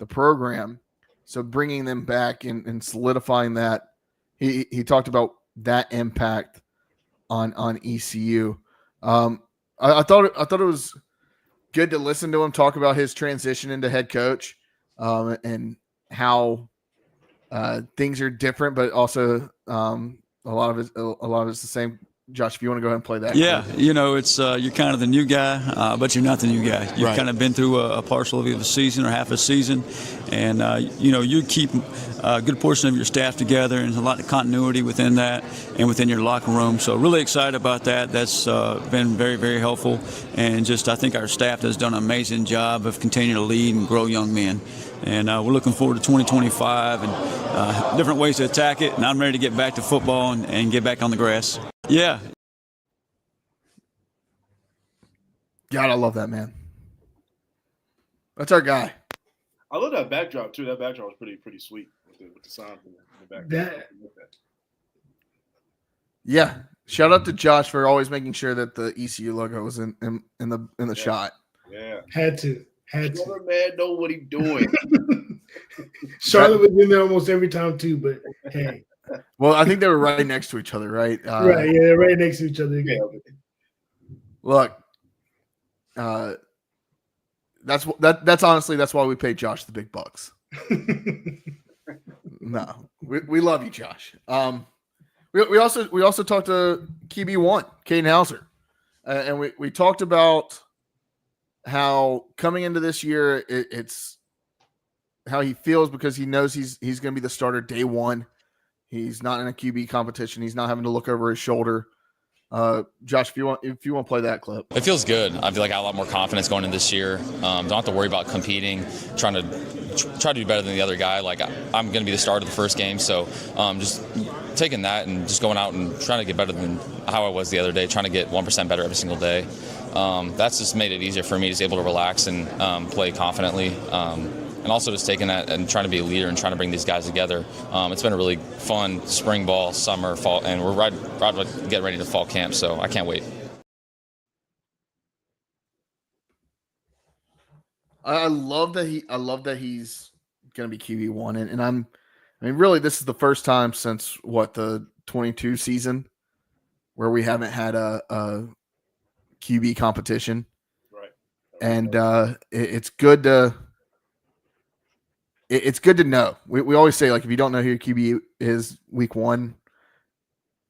program. So bringing them back and solidifying that, he talked about that impact on ECU. I thought it was good to listen to him talk about his transition into head coach and how things are different, but also a lot of it's the same Josh, if you want to go ahead and play that. Yeah, clip. it's you're kind of the new guy, but you're not the new guy. You've Right. kind of been through a partial of a season or half a season, and you keep a good portion of your staff together, and there's a lot of continuity within that and within your locker room. So really excited about that. That's been very, very helpful, and just I think our staff has done an amazing job of continuing to lead and grow young men. And we're looking forward to 2025 and different ways to attack it. And I'm ready to get back to football and get back on the grass. Yeah. God, I love that man. That's our guy. I love that backdrop too. That backdrop was pretty sweet with the signs in the background. Yeah. Shout out to Josh for always making sure that the ECU logo was in the shot. Yeah. Had to. Another man know what he's doing. Charlotte was in there almost every time too, but hey. Well, I think they were right next to each other, right? Right, yeah, right next to each other again. Look, that's honestly that's why we pay Josh the big bucks. No, we love you, Josh. We also talked to QB1, Caden Hauser, and we talked about how coming into this year it's how he feels because he knows he's going to be the starter day one. He's not in a QB competition. He's not having to look over his shoulder. Josh, if you want to play that clip. It feels good. I feel like I have a lot more confidence going into this year. Don't have to worry about competing, trying to try to do better than the other guy. Like I'm going to be the starter of the first game, so just taking that and just going out and trying to get better than how I was the other day, trying to get 1% better every single day. That's just made it easier for me to be able to relax and play confidently. And also just taking that and trying to be a leader and trying to bring these guys together. It's been a really fun spring ball, summer, fall, and we're right getting ready to fall camp, so I can't wait. I love that he's going to be QB1, and really this is the first time since the 22 season where we haven't had a QB competition, Right. And it's good to. It's good to know. We always say, like, if you don't know who your QB is week one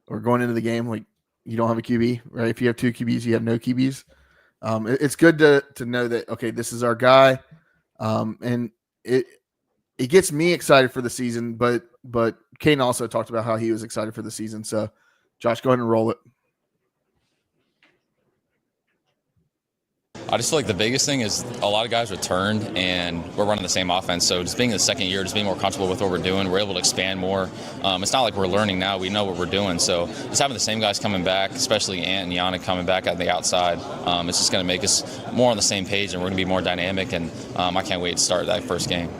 or going into the game, like, you don't have a QB, right? If you have two QBs, you have no QBs. It's good to know that, okay, this is our guy. And it gets me excited for the season, but Caden also talked about how he was excited for the season. So, Josh, go ahead and roll it. I just feel like the biggest thing is a lot of guys returned and we're running the same offense. So just being in the second year, just being more comfortable with what we're doing, we're able to expand more. It's not like we're learning now. We know what we're doing. So just having the same guys coming back, especially Ant and Yannick coming back at the outside, it's just going to make us more on the same page and we're going to be more dynamic. And I can't wait to start that first game.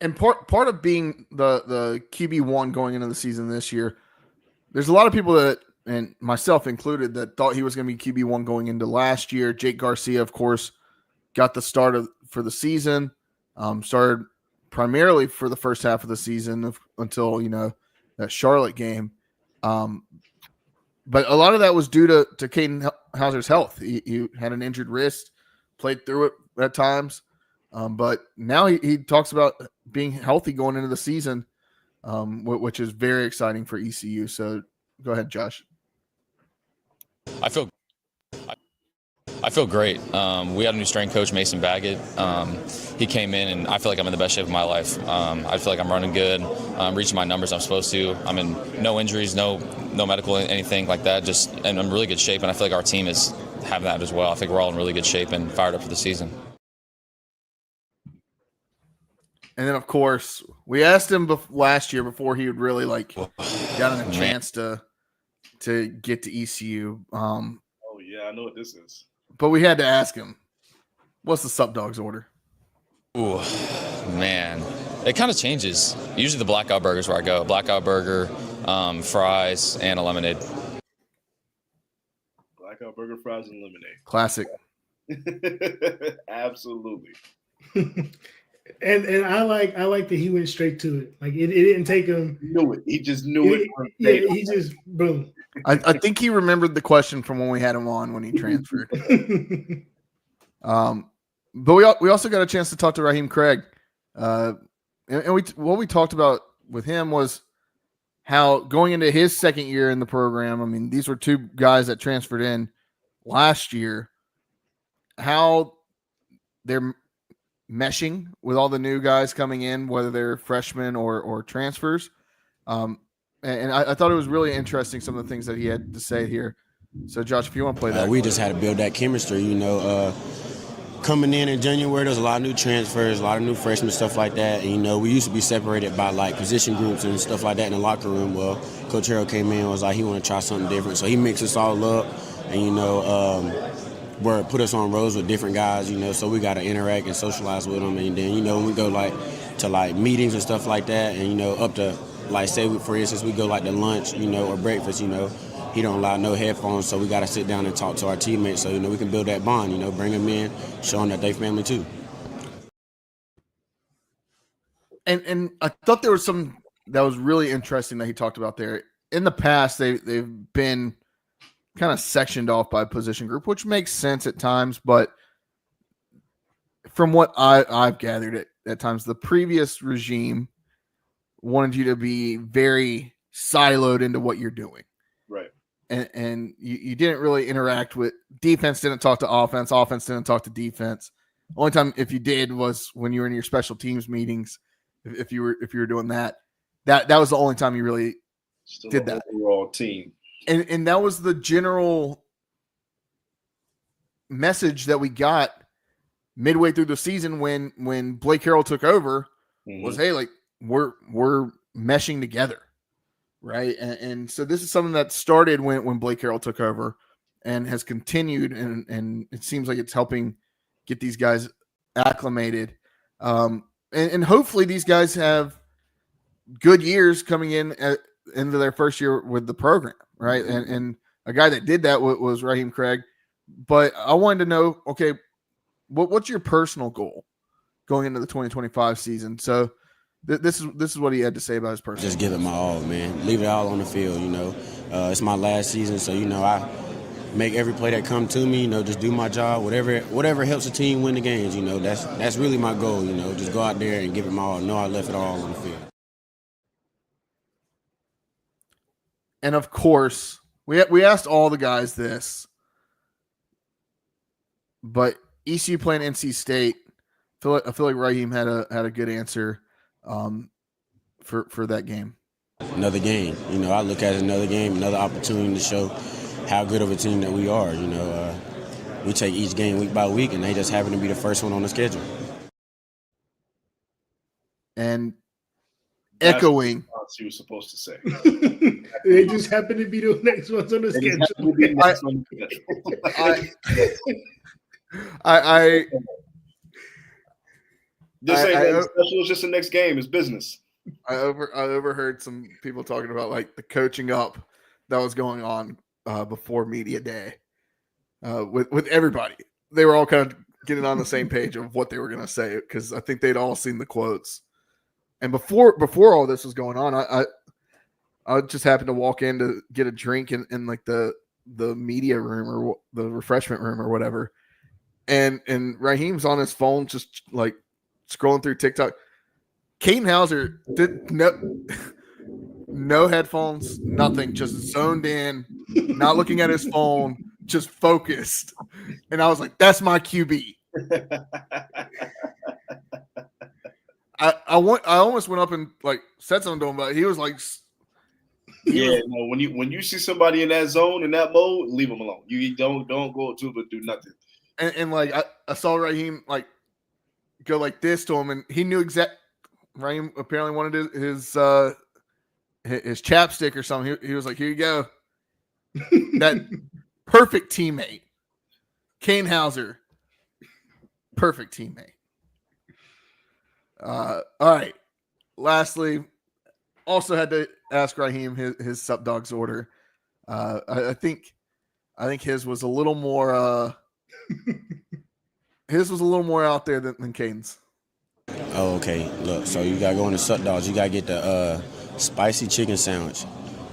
And part of being the QB1 going into the season this year, there's a lot of people that, and myself included, that thought he was going to be QB1 going into last year. Jake Garcia, of course, got the start for the season, started primarily for the first half of the season until, that Charlotte game. But a lot of that was due to Caden Hauser's health. He had an injured wrist, played through it at times. But now he talks about being healthy going into the season, which is very exciting for ECU. So go ahead, Josh. I feel great. We had a new strength coach, Mason Baggett. He came in, and I feel like I'm in the best shape of my life. I feel like I'm running good. I'm reaching my numbers I'm supposed to. I'm in no injuries, no medical, anything like that. And I'm in really good shape, and I feel like our team is having that as well. I think we're all in really good shape and fired up for the season. And then, of course, we asked him last year before he would really gotten a chance to get to ECU. Oh yeah, I know what this is. But we had to ask him, what's the Sup Dogs order? Ooh, man, it kind of changes. Usually the Blackout Burger's where I go. Blackout Burger, fries, and a lemonade. Blackout Burger, fries, and lemonade. Classic. Absolutely. And I like that he went straight to it. Like it didn't take him. He knew it. He just knew it. Yeah, he just boom. I think he remembered the question from when we had him on when he transferred. But we also got a chance to talk to Raheem Craig, and what we talked about with him was how going into his second year in the program, I mean, these were two guys that transferred in last year, how they're meshing with all the new guys coming in, whether they're freshmen or transfers. And I thought it was really interesting, some of the things that he had to say here. So, Josh, if you want to play that. We just had to build that chemistry, coming in January, there's a lot of new transfers, a lot of new freshmen, stuff like that. And, we used to be separated by, like, position groups and stuff like that in the locker room. Well, Coach Harrell came in and was like, he want to try something different. So he mixed us all up and, put us on rows with different guys, so we got to interact and socialize with them. And then, when we go, to meetings and stuff like that and, up to, say, for instance, we go, to lunch, or breakfast, he don't allow no headphones, so we got to sit down and talk to our teammates so, we can build that bond, bring them in, show them that they family too. And I thought there was some that was really interesting that he talked about there. In the past, they've been kind of sectioned off by position group, which makes sense at times, but from what I've gathered at times, the previous regime wanted you to be very siloed into what you're doing. Right. And you didn't really interact with defense, didn't talk to offense didn't talk to defense. Only time if you did was when you were in your special teams meetings. If you were doing that was the only time you really did that. Overall team. And that was the general message that we got midway through the season when Blake Harrell took over was, hey, like we're meshing together. Right. And so this is something that started when Blake Harrell took over and has continued. And it seems like it's helping get these guys acclimated. And hopefully these guys have good years coming into their first year with the program. Right. And a guy that did that was Raheem Craig. But I wanted to know, okay, what's your personal goal going into the 2025 season? So this is what he had to say about his personal. Just give it my all, man. Leave it all on the field, It's my last season, so, I make every play that come to me, just do my job, whatever helps the team win the games, That's really my goal, Just go out there and give it my all. Know I left it all on the field. And, of course, we asked all the guys this, but ECU playing NC State, I feel like Raheem had a good answer for that game. Another game, I look at it as another game, another opportunity to show how good of a team that we are. We take each game week by week, and they just happen to be the first one on the schedule. And That's echoing, what she was supposed to say. They just happen to be the next ones on the schedule. This ain't nothing special. It's just the next game. It's business. I overheard some people talking about like the coaching up that was going on before media day with everybody. They were all kind of getting on the same page of what they were going to say because I think they'd all seen the quotes. And before all this was going on, I just happened to walk in to get a drink in like the media room or the refreshment room or whatever, and Raheem's on his phone just like scrolling through TikTok. Caden Hauser did no headphones, nothing, just zoned in, not looking at his phone, just focused. And I was like, that's my QB. I almost went up and like said something to him, but he was like, no, when you see somebody in that zone, in that mode, leave them alone. You don't go to but do nothing. And like I saw Raheem like go like this to him, and he knew Raheem apparently wanted his chapstick or something. He was like, "Here you go." That perfect teammate, Caden Hauser, perfect teammate. All right. Lastly, also had to ask Raheem his Sup Dogs order. I think his was a little more. His was a little more out there than Caden's. Oh, okay. Look, so you gotta go on the Sup Dogs. You gotta get the spicy chicken sandwich.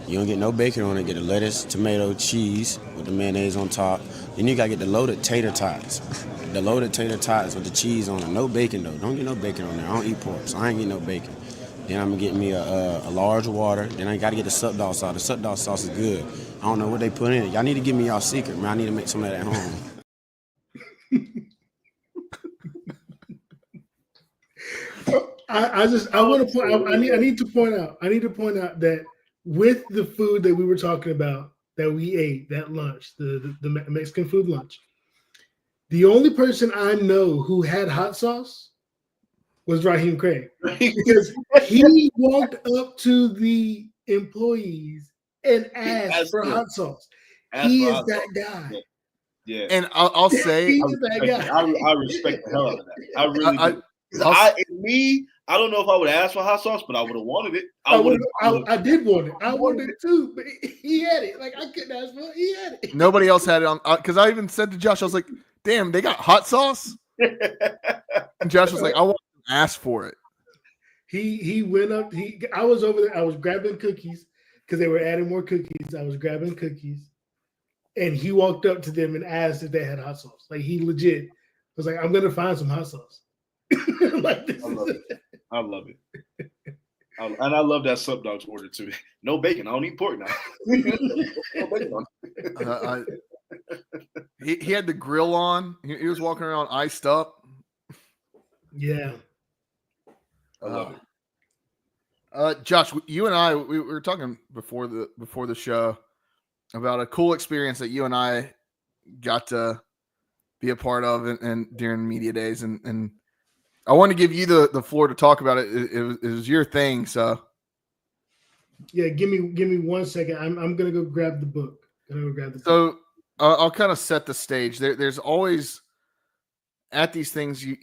You don't get no bacon on it. Get the lettuce, tomato, cheese with the mayonnaise on top. Then you gotta get the loaded tater tots. The loaded tater tots with the cheese on it. No bacon though. Don't get no bacon on there. I don't eat pork, so I ain't get no bacon. Then I'm gonna get me a large water. Then I gotta get the sup dog sauce. The sup dog sauce is good. I don't know what they put in it. Y'all need to give me y'all secret, man. I need to make some of that at home. I want to point out. I need to point out that with the food that we were talking about that we ate that lunch, the Mexican food lunch, the only person I know who had hot sauce was Raheem Craig, because he walked up to the employees and asked for hot sauce. He is that guy. Yeah. And I'll say, He is that guy. I respect the hell out of that. I really do. I don't know if I would ask for hot sauce, but I would have wanted it. I did want it. I wanted it too, but he had it. Like, I couldn't ask for it. He had it. nobody else had it on, because I even said to Josh, I was like, damn, they got hot sauce? And Josh was like, I want to ask for it. He went up. I was over there. I was grabbing cookies because they were adding more cookies. I was grabbing cookies, and he walked up to them and asked if they had hot sauce. Like, he legit was like, "I'm gonna find some hot sauce." Like, this I love it. And I love that Sup Dogs order too. No bacon. I don't eat pork now. No bacon on. He had the grill on. He was walking around iced up. Yeah. I love it. Josh, you and I, we were talking before the show about a cool experience that you and I got to be a part of and during media days, and I want to give you the floor to talk about it. It was your thing, so yeah. Give me 1 second. I'm gonna go grab the book. So I'll kind of set the stage. There's always at these things you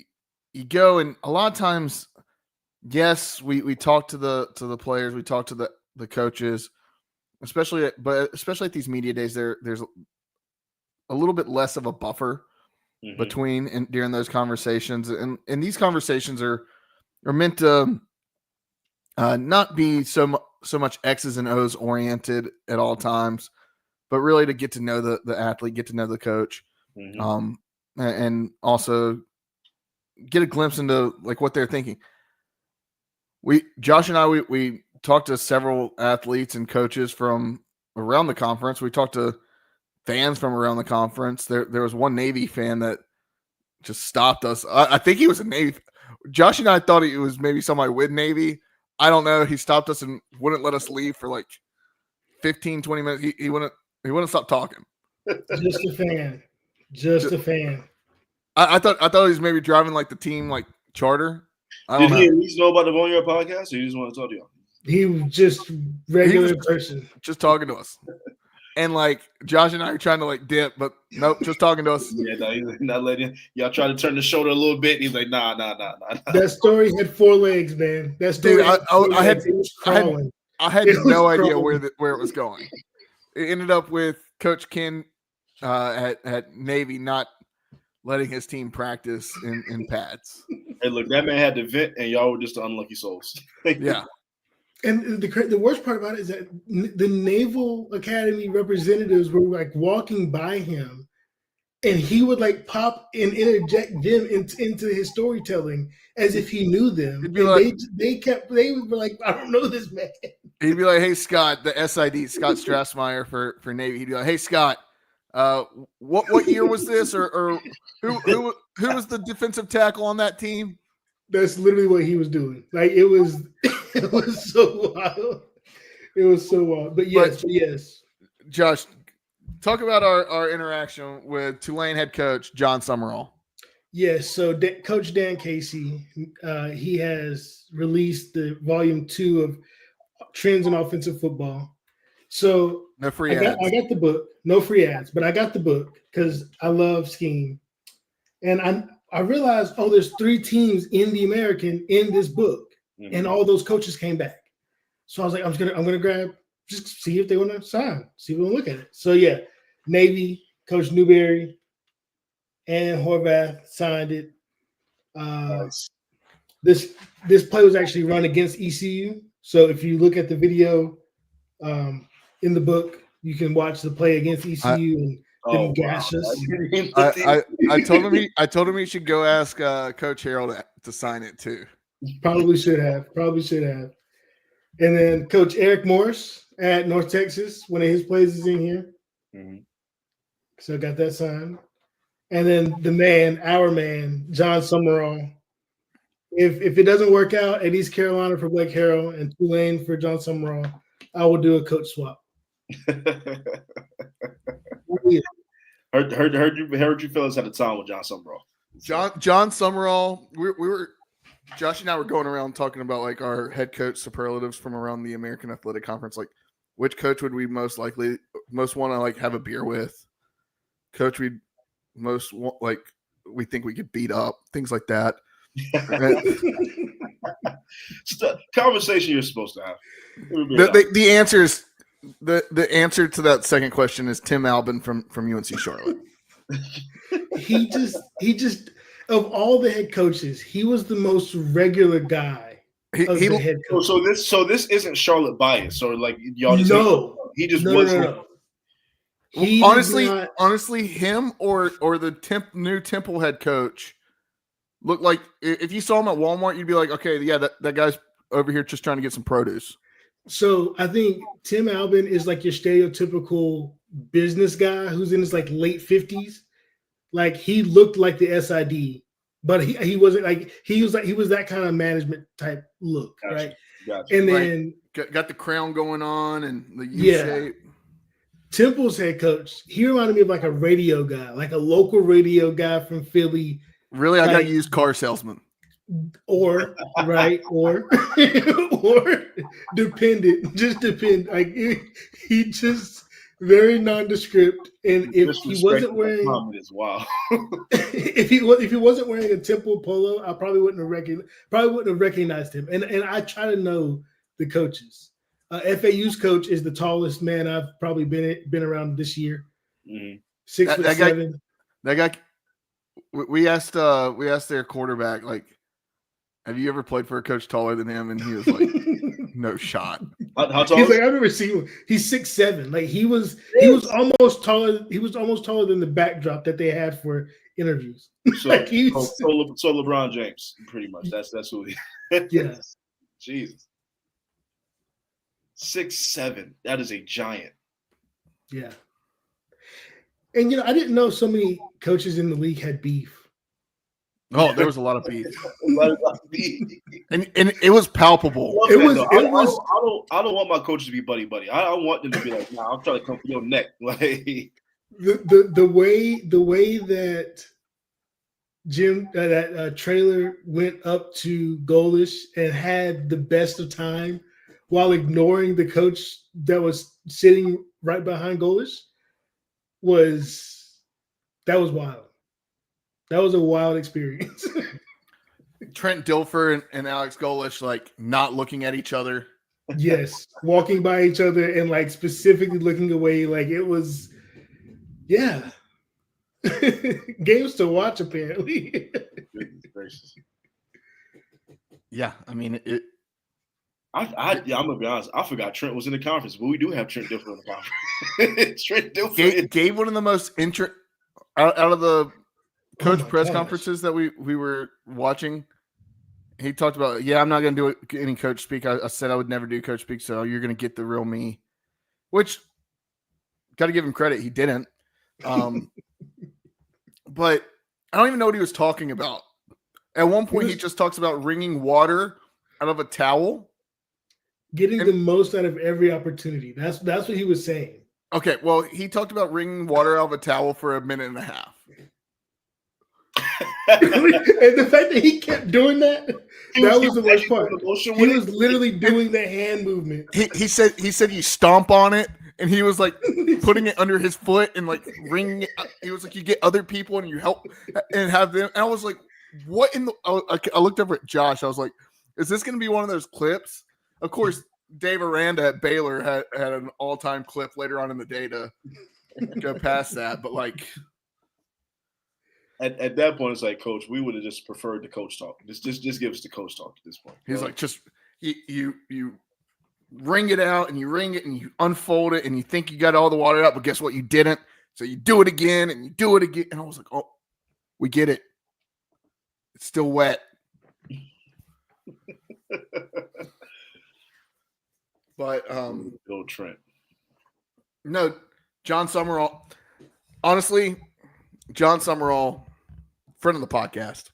go, and a lot of times, yes, we talk to the players, we talk to the coaches, especially at these media days. There's a little bit less of a buffer between and during those conversations, and these conversations are meant to not be so much X's and O's oriented at all times, but really to get to know the athlete, get to know the coach, and also get a glimpse into like what they're thinking. Josh and I we talked to several athletes and coaches from around the conference. We talked to fans from around the conference. There was one Navy fan that just stopped us. I think he was a Navy. Josh and I thought he was maybe somebody with Navy. I don't know. He stopped us and wouldn't let us leave for like 15, 20 minutes. He wouldn't stop talking. Just a fan. Just a fan. I thought he was maybe driving like the team like charter. Did he at least know about the Boneyard podcast, or you just want to talk to y'all? He was just regular person. Just talking to us. And like Josh and I are trying to like dip, but nope, just talking to us. Yeah, no, he's not letting y'all try to turn the shoulder a little bit. He's like, nah. That story had 4 legs, man. That story. Dude, I had no idea crawling. where it was going. It ended up with Coach Ken at Navy not letting his team practice in pads. Hey, look, that man had to vent, and y'all were just the unlucky souls. Yeah. And the worst part about it is that the Naval Academy representatives were like walking by him, and he would like pop and interject them into his storytelling as if he knew them. And like, they were like, I don't know this man. He'd be like, hey, Scott, the SID, Scott Strassmeyer for Navy. He'd be like, hey, Scott, what year was this? Or who was the defensive tackle on that team? That's literally what he was doing. Like it was so wild. It was so wild. But yes. Josh, talk about our interaction with Tulane head coach John Summerall. Yes. So Coach Dan Casey, he has released the volume 2 of Trends in Offensive Football. So no free ads. I got the book. No free ads, but I got the book because I love scheme. And I realized, there's 3 teams in the American in this book, and all those coaches came back. So I was like, I'm gonna grab, just see if they want to sign, see if we want to look at it. So yeah, Navy, Coach Newberry, and Horvath signed it. Nice. This play was actually run against ECU. So if you look at the video in the book, you can watch the play against ECU and them gash us. I told him he should go ask Coach Harold to sign it too. Probably should have. And then Coach Eric Morris at North Texas, one of his plays is in here. Mhm. So I got that signed. And then our man, John Summerall. If it doesn't work out at East Carolina for Blake Harrell and Tulane for John Summerall, I will do a coach swap. Heard you fellas had a time with John Summerall. John Summerall. We were Josh and I were going around talking about like our head coach superlatives from around the American Athletic Conference. Like, which coach would we most want to like have a beer with? Coach we we think we could beat up, things like that. It's the conversation you're supposed to have. The answer is the answer to that second question is Tim Albin from UNC Charlotte. he just of all the head coaches, he was the most regular guy. The head coach. So this isn't Charlotte bias, or like y'all just he just wasn't. No. Honestly, him or the new Temple head coach looked like if you saw him at Walmart, you'd be like, okay, yeah, that guy's over here just trying to get some produce. So I think Tim Albin is like your stereotypical business guy who's in his like late 50s. Like he looked like the SID, but he wasn't like he was that kind of management type look, Gotcha. Right? Gotcha. And then got the crown going on and the U shape. Temple's head coach, he reminded me of like a radio guy, like a local radio guy from Philly. Really, I got used car salesman. Or dependent, just depend. Like he just very nondescript, and if he wasn't wearing, wow. if he wasn't wearing a Temple polo, I probably wouldn't have recognized him. And I try to know the coaches. FAU's coach is the tallest man I've probably been around this year. Mm-hmm. 6'7". That guy. We asked their quarterback, like, have you ever played for a coach taller than him? And he was like, no shot. How tall? He's like, I've never seen him. He's 6'7". Like he was almost taller. He was almost taller than the backdrop that they had for interviews. So, like so LeBron James, pretty much. That's who he. Yeah. Jesus. 6'7". That is a giant. Yeah. And I didn't know so many coaches in the league had beef. Oh, there was a lot of beef. and it was palpable. I don't want my coaches to be buddy. I want them to be like, nah, I'm trying to come for your neck. Like the way that Jim Traylor went up to Golish and had the best of time while ignoring the coach that was sitting right behind Golish was wild. That was a wild experience. Trent Dilfer and Alex Golish like not looking at each other. Yes, walking by each other and like specifically looking away. Like it was, yeah. Games to watch apparently. Yeah, I mean it. I'm gonna be honest. I forgot Trent was in the conference, but we do have Trent Dilfer in the conference. Trent Dilfer gave one of the most out of the coach press conferences that we were watching. He talked about, I'm not going to do any coach speak. I said I would never do coach speak, so you're going to get the real me. Which, got to give him credit, he didn't. But I don't even know what he was talking about. At one point, he just talks about wringing water out of a towel. Getting the most out of every opportunity. That's what he was saying. Okay, well, he talked about wringing water out of a towel for a minute and a half. And the fact that he kept doing that was the worst part. He was literally doing the hand movement. He said you stomp on it, and he was like putting it under his foot and like wringing it. He was like, you get other people and you help and have them. And I was like, what in the? I looked over at Josh. I was like, is this going to be one of those clips? Of course, Dave Aranda at Baylor had an all-time clip later on in the day to go past that, but like. At that point, it's like, Coach, we would have just preferred the coach talk. Just give us the coach talk at this point. He's like, just you wring it out and you wring it and you unfold it and you think you got all the water out, but guess what? You didn't. So you do it again and you do it again. And I was like, oh, we get it. It's still wet. But Go Trent. no, John Summerall. Honestly, John Summerall, friend of the podcast.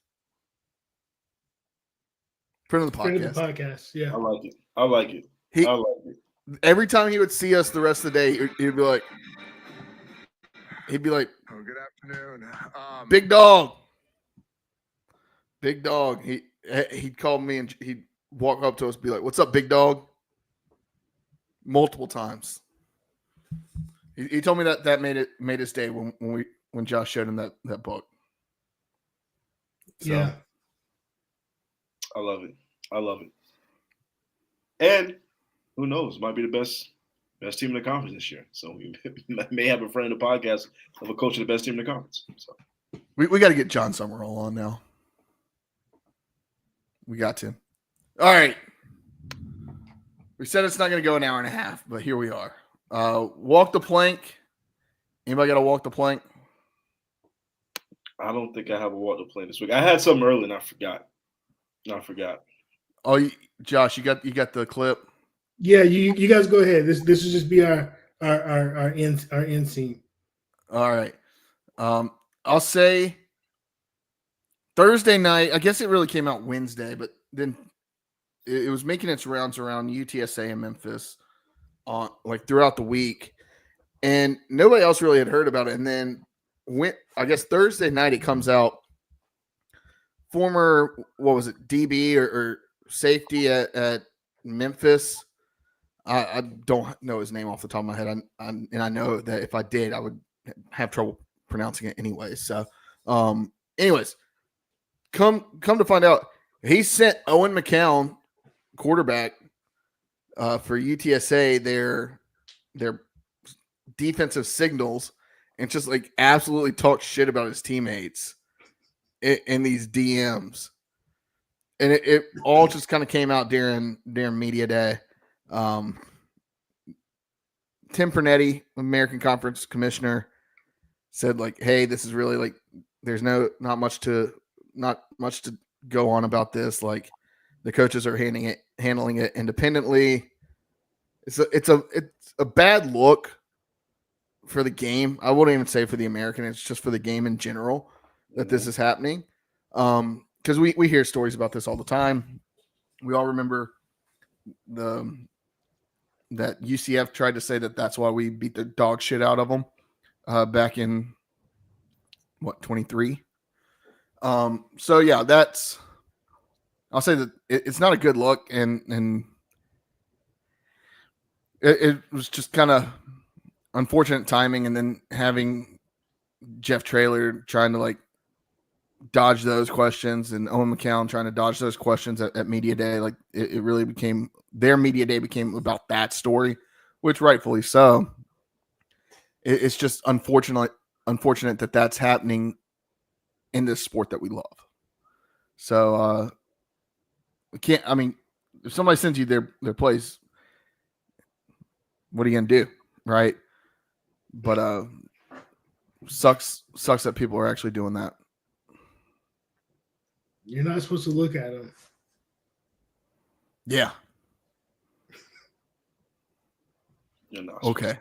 Friend of the Friend of the podcast. podcast. Yeah. I like it. I like it. He I like it. every time he would see us the rest of the day, he'd be like, Oh, good afternoon. "Big dog, big dog." He'd call me and he'd walk up to us, be like, "What's up, big dog?" Multiple times. He told me that made his day when Josh showed him that book. So, Yeah. I love it. I love it. And who knows? Might be the best team in the conference this year. So we may have a friend in the podcast of a coach of the best team in the conference. So we got to get John Summerall on now. We got to. All right. We said it's not going to go an hour and a half, but here we are. Walk the plank. Anybody got to walk the plank? I don't think I have a walk to play this week. I had something early and I forgot. Oh, Josh, you got the clip. Yeah, you guys go ahead. This will just be our end scene. All right. I'll say Thursday night. I guess it really came out Wednesday, but then it was making its rounds around UTSA and Memphis on like throughout the week, and nobody else really had heard about it. And then I guess Thursday night it comes out. Former, what was it, DB or safety at Memphis. I don't know his name off the top of my head. And I know that if I did, I would have trouble pronouncing it anyway. So, anyways, come to find out, he sent Owen McCown, quarterback, for UTSA, their defensive signals, and just like absolutely talk shit about his teammates in these DMs. And it all just kind of came out during media day. Tim Pernetti, American Conference Commissioner, said like, "Hey, this is really like, there's not much to go on about this. Like, the coaches are handling it independently. It's a bad look for the game. I wouldn't even say for the American. It's just for the game in general that this is happening. Because we hear stories about this all the time. We all remember that UCF tried to say that that's why we beat the dog shit out of them back in 23. So yeah, I'll say that it's not a good look, and it was just kind of unfortunate timing, and then having Jeff Traylor trying to like dodge those questions, and Owen McCown trying to dodge those questions at media day. Like it really became, their media day became about that story, which rightfully so. It's just unfortunate that that's happening in this sport that we love. So we can't. I mean, if somebody sends you their plays, what are you gonna do, right? But sucks that people are actually doing that. You're not supposed to look at them. Yeah. You're not Okay.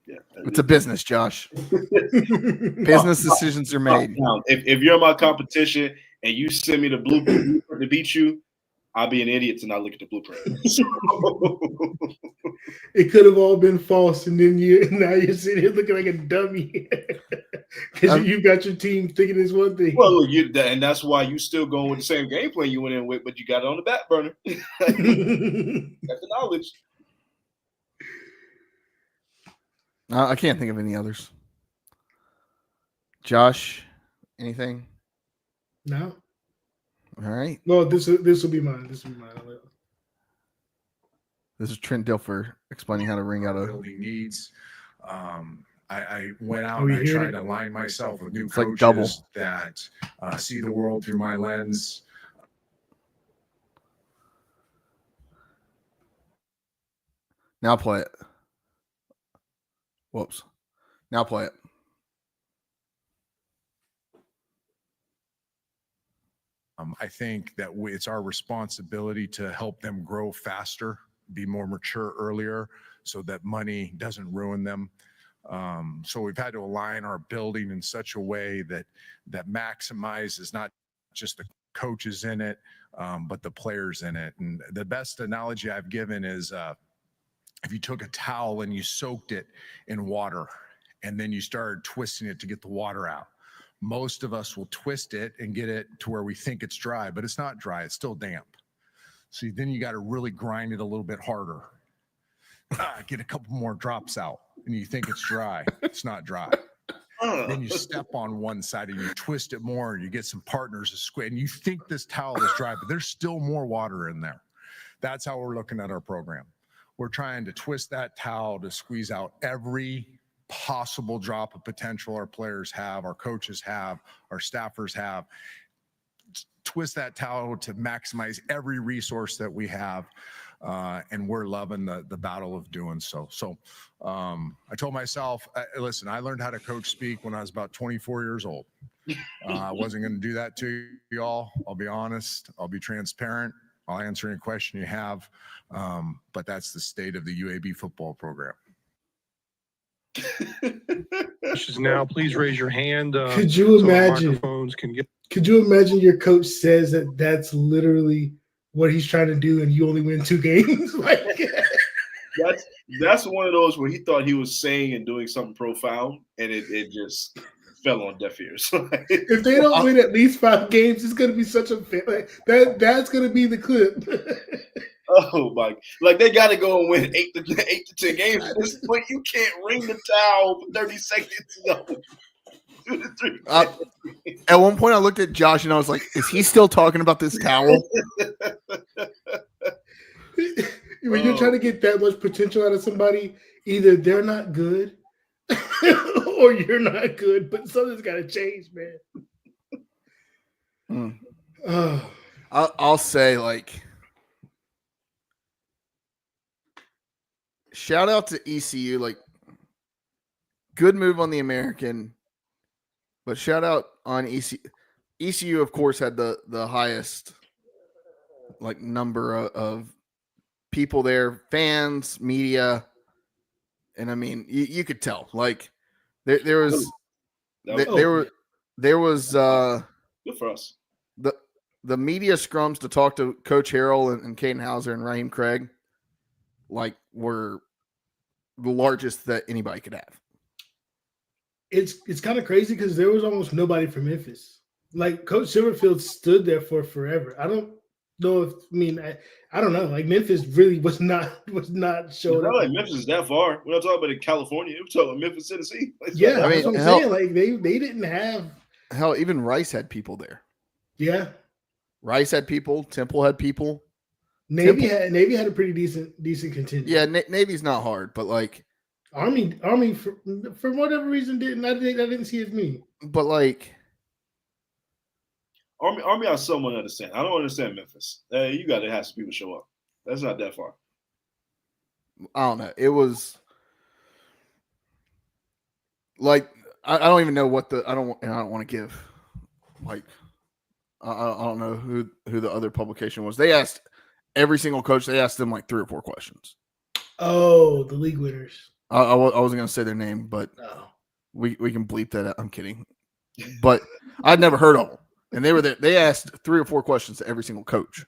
Yeah, It's a business, Josh. Business decisions are made. If you're my competition and you send me the blueprint to beat you, I'll be an idiot to not look at the blueprint. It could have all been false, and then now you're sitting here looking like a dummy because you've got your team thinking it's one thing. Well, look, and that's why you still going with the same game plan you went in with, but you got it on the back burner. That's the knowledge. I can't think of any others. Josh, anything? No. All right. No, this will be mine. This is Trent Dilfer explaining how to ring out a building needs. I went out Are we and I hearing tried it? to align myself with new It's like coaches double. that see the world through my lens. Now play it. Whoops. Now play it. I think that it's our responsibility to help them grow faster be more mature earlier so that money doesn't ruin them. So we've had to align our building in such a way that maximizes not just the coaches in it, but the players in it. And the best analogy I've given is if you took a towel and you soaked it in water and then you started twisting it to get the water out. Most of us will twist it and get it to where we think it's dry, but it's not dry. It's still damp. So then you got to really grind it a little bit harder. Get a couple more drops out and you think it's dry. It's not dry. Then you step on one side and you twist it more and you get some partners to squeeze and you think this towel is dry, but there's still more water in there. That's how we're looking at our program. We're trying to twist that towel to squeeze out every possible drop of potential our players have, our coaches have, our staffers have. Twist that towel to maximize every resource that we have. And we're loving the battle of doing so. So I told myself, listen, I learned how to coach speak when I was about 24 years old. I wasn't going to do that to y'all. I'll be honest. I'll be transparent. I'll answer any question you have. But that's the state of the UAB football program. Now, please raise your hand. Could you so imagine? Microphones can get. Could you imagine your coach says that that's literally what he's trying to do, and you only win 2 games? Like, that's one of those where he thought he was saying and doing something profound, and it just fell on deaf ears. if they don't win at least 5 games, it's going to be such a that's going to be the clip. Oh my! Like they got to go and win 8 to 10 games at this point. You can't ring the towel for 30 seconds. No. 2 to 3. At one point, I looked at Josh and I was like, "Is he still talking about this towel?" When you're trying to get that much potential out of somebody, either they're not good or you're not good. But something's got to change, man. I'll say, like, shout out to ECU. Like, good move on the American. But shout out on ECU. ECU, of course, had the highest like number of people there, fans, media, and I mean you could tell. Like there was good for us. The media scrums to talk to Coach Harrell and Caden Hauser and Raheem Craig, like, were the largest that anybody could have. It's kind of crazy because there was almost nobody from Memphis. Like, Coach Silverfield stood there for forever. I don't know if I don't know. Like, Memphis really was not showing up. Like Memphis is that far. We're not talking about in California. We're talking about Memphis, Tennessee. Yeah, I mean, that's what I'm saying. Like they didn't have. Hell, even Rice had people there. Yeah, Rice had people. Temple had people. Navy had a pretty decent contingent. Yeah, Navy's not hard, but like. Army for whatever reason I didn't see as me. But like Army I somewhat understand. I don't understand Memphis. You got to have some people show up. That's not that far. I don't know. It was like I don't even know what I don't want to give. Like I don't know who the other publication was. They asked every single coach. They asked them like 3 or 4 questions. Oh, the league winners. I wasn't going to say their name, but we can bleep that out. I'm kidding. But I'd never heard of them. And they were there. They asked 3 or 4 questions to every single coach.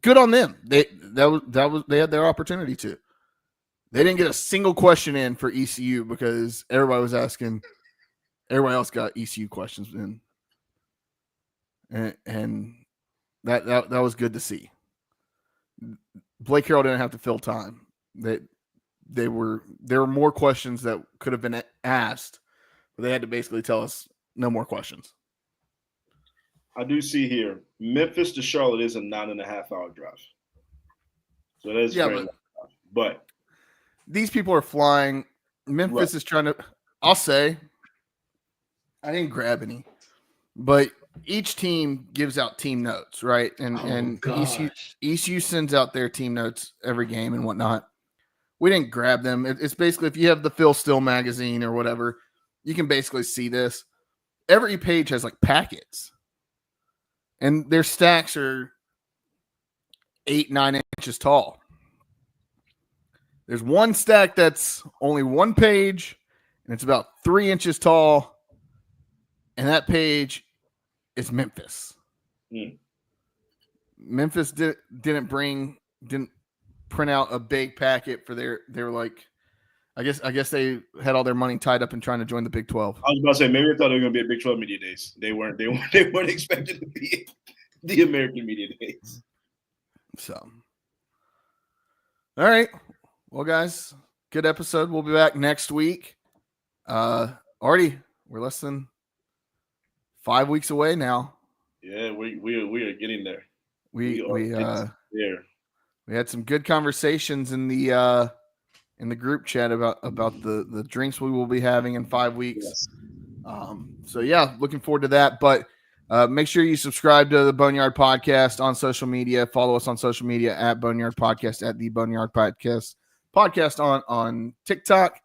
Good on them. They had their opportunity to. They didn't get a single question in for ECU because everybody was asking. Everybody else got ECU questions in. And that was good to see. Blake Harrell didn't have to fill time. There were more questions that could have been asked, but they had to basically tell us no more questions. I do see here Memphis to Charlotte is a 9.5-hour drive. So that is but these people are flying. Memphis is trying to. I'll say, I didn't grab any, but each team gives out team notes, right? And ECU sends out their team notes every game and whatnot. We didn't grab them. It's basically, if you have the Phil Steele magazine or whatever, you can basically see this. Every page has like packets, and their stacks are 8-9 inches tall. There's one stack that's only one page, and it's about 3 inches tall, and that page is Memphis. Memphis didn't print out a big packet for their like. I guess they had all their money tied up in trying to join the Big 12. I was about to say maybe they thought they were going to be a Big 12 media days. They weren't expected to be the American media days. So, all right, well, guys, good episode. We'll be back next week. Artie, we're less than 5 weeks away now. Yeah, we are getting there. We there. We had some good conversations in the group chat about the drinks we will be having in 5 weeks. Yes. So yeah, looking forward to that. But make sure you subscribe to the Boneyard Podcast on social media. Follow us on social media at Boneyard Podcast, at the Boneyard Podcast on TikTok.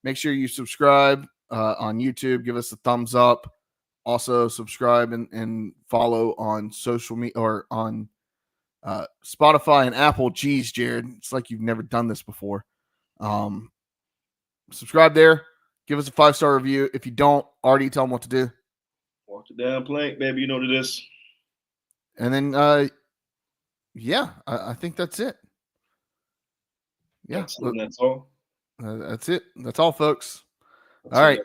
Make sure you subscribe on YouTube. Give us a thumbs up. Also subscribe and follow on social media or on Spotify and Apple. Geez, Jared, it's like you've never done this before. Subscribe there. Give us a 5-star review. If you don't, already tell them what to do. Walk the damn plank, baby. You know what it is. And then, yeah, I think that's it. Yeah, That's all. that's it. That's all, folks. All right,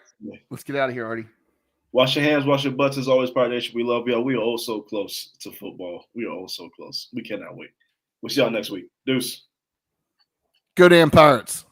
let's get out of here, Artie. Wash your hands, wash your butts. As always, Pirate Nation, we love y'all. We are all so close to football. We are all so close. We cannot wait. We'll see y'all next week. Deuce. Go damn Pirates.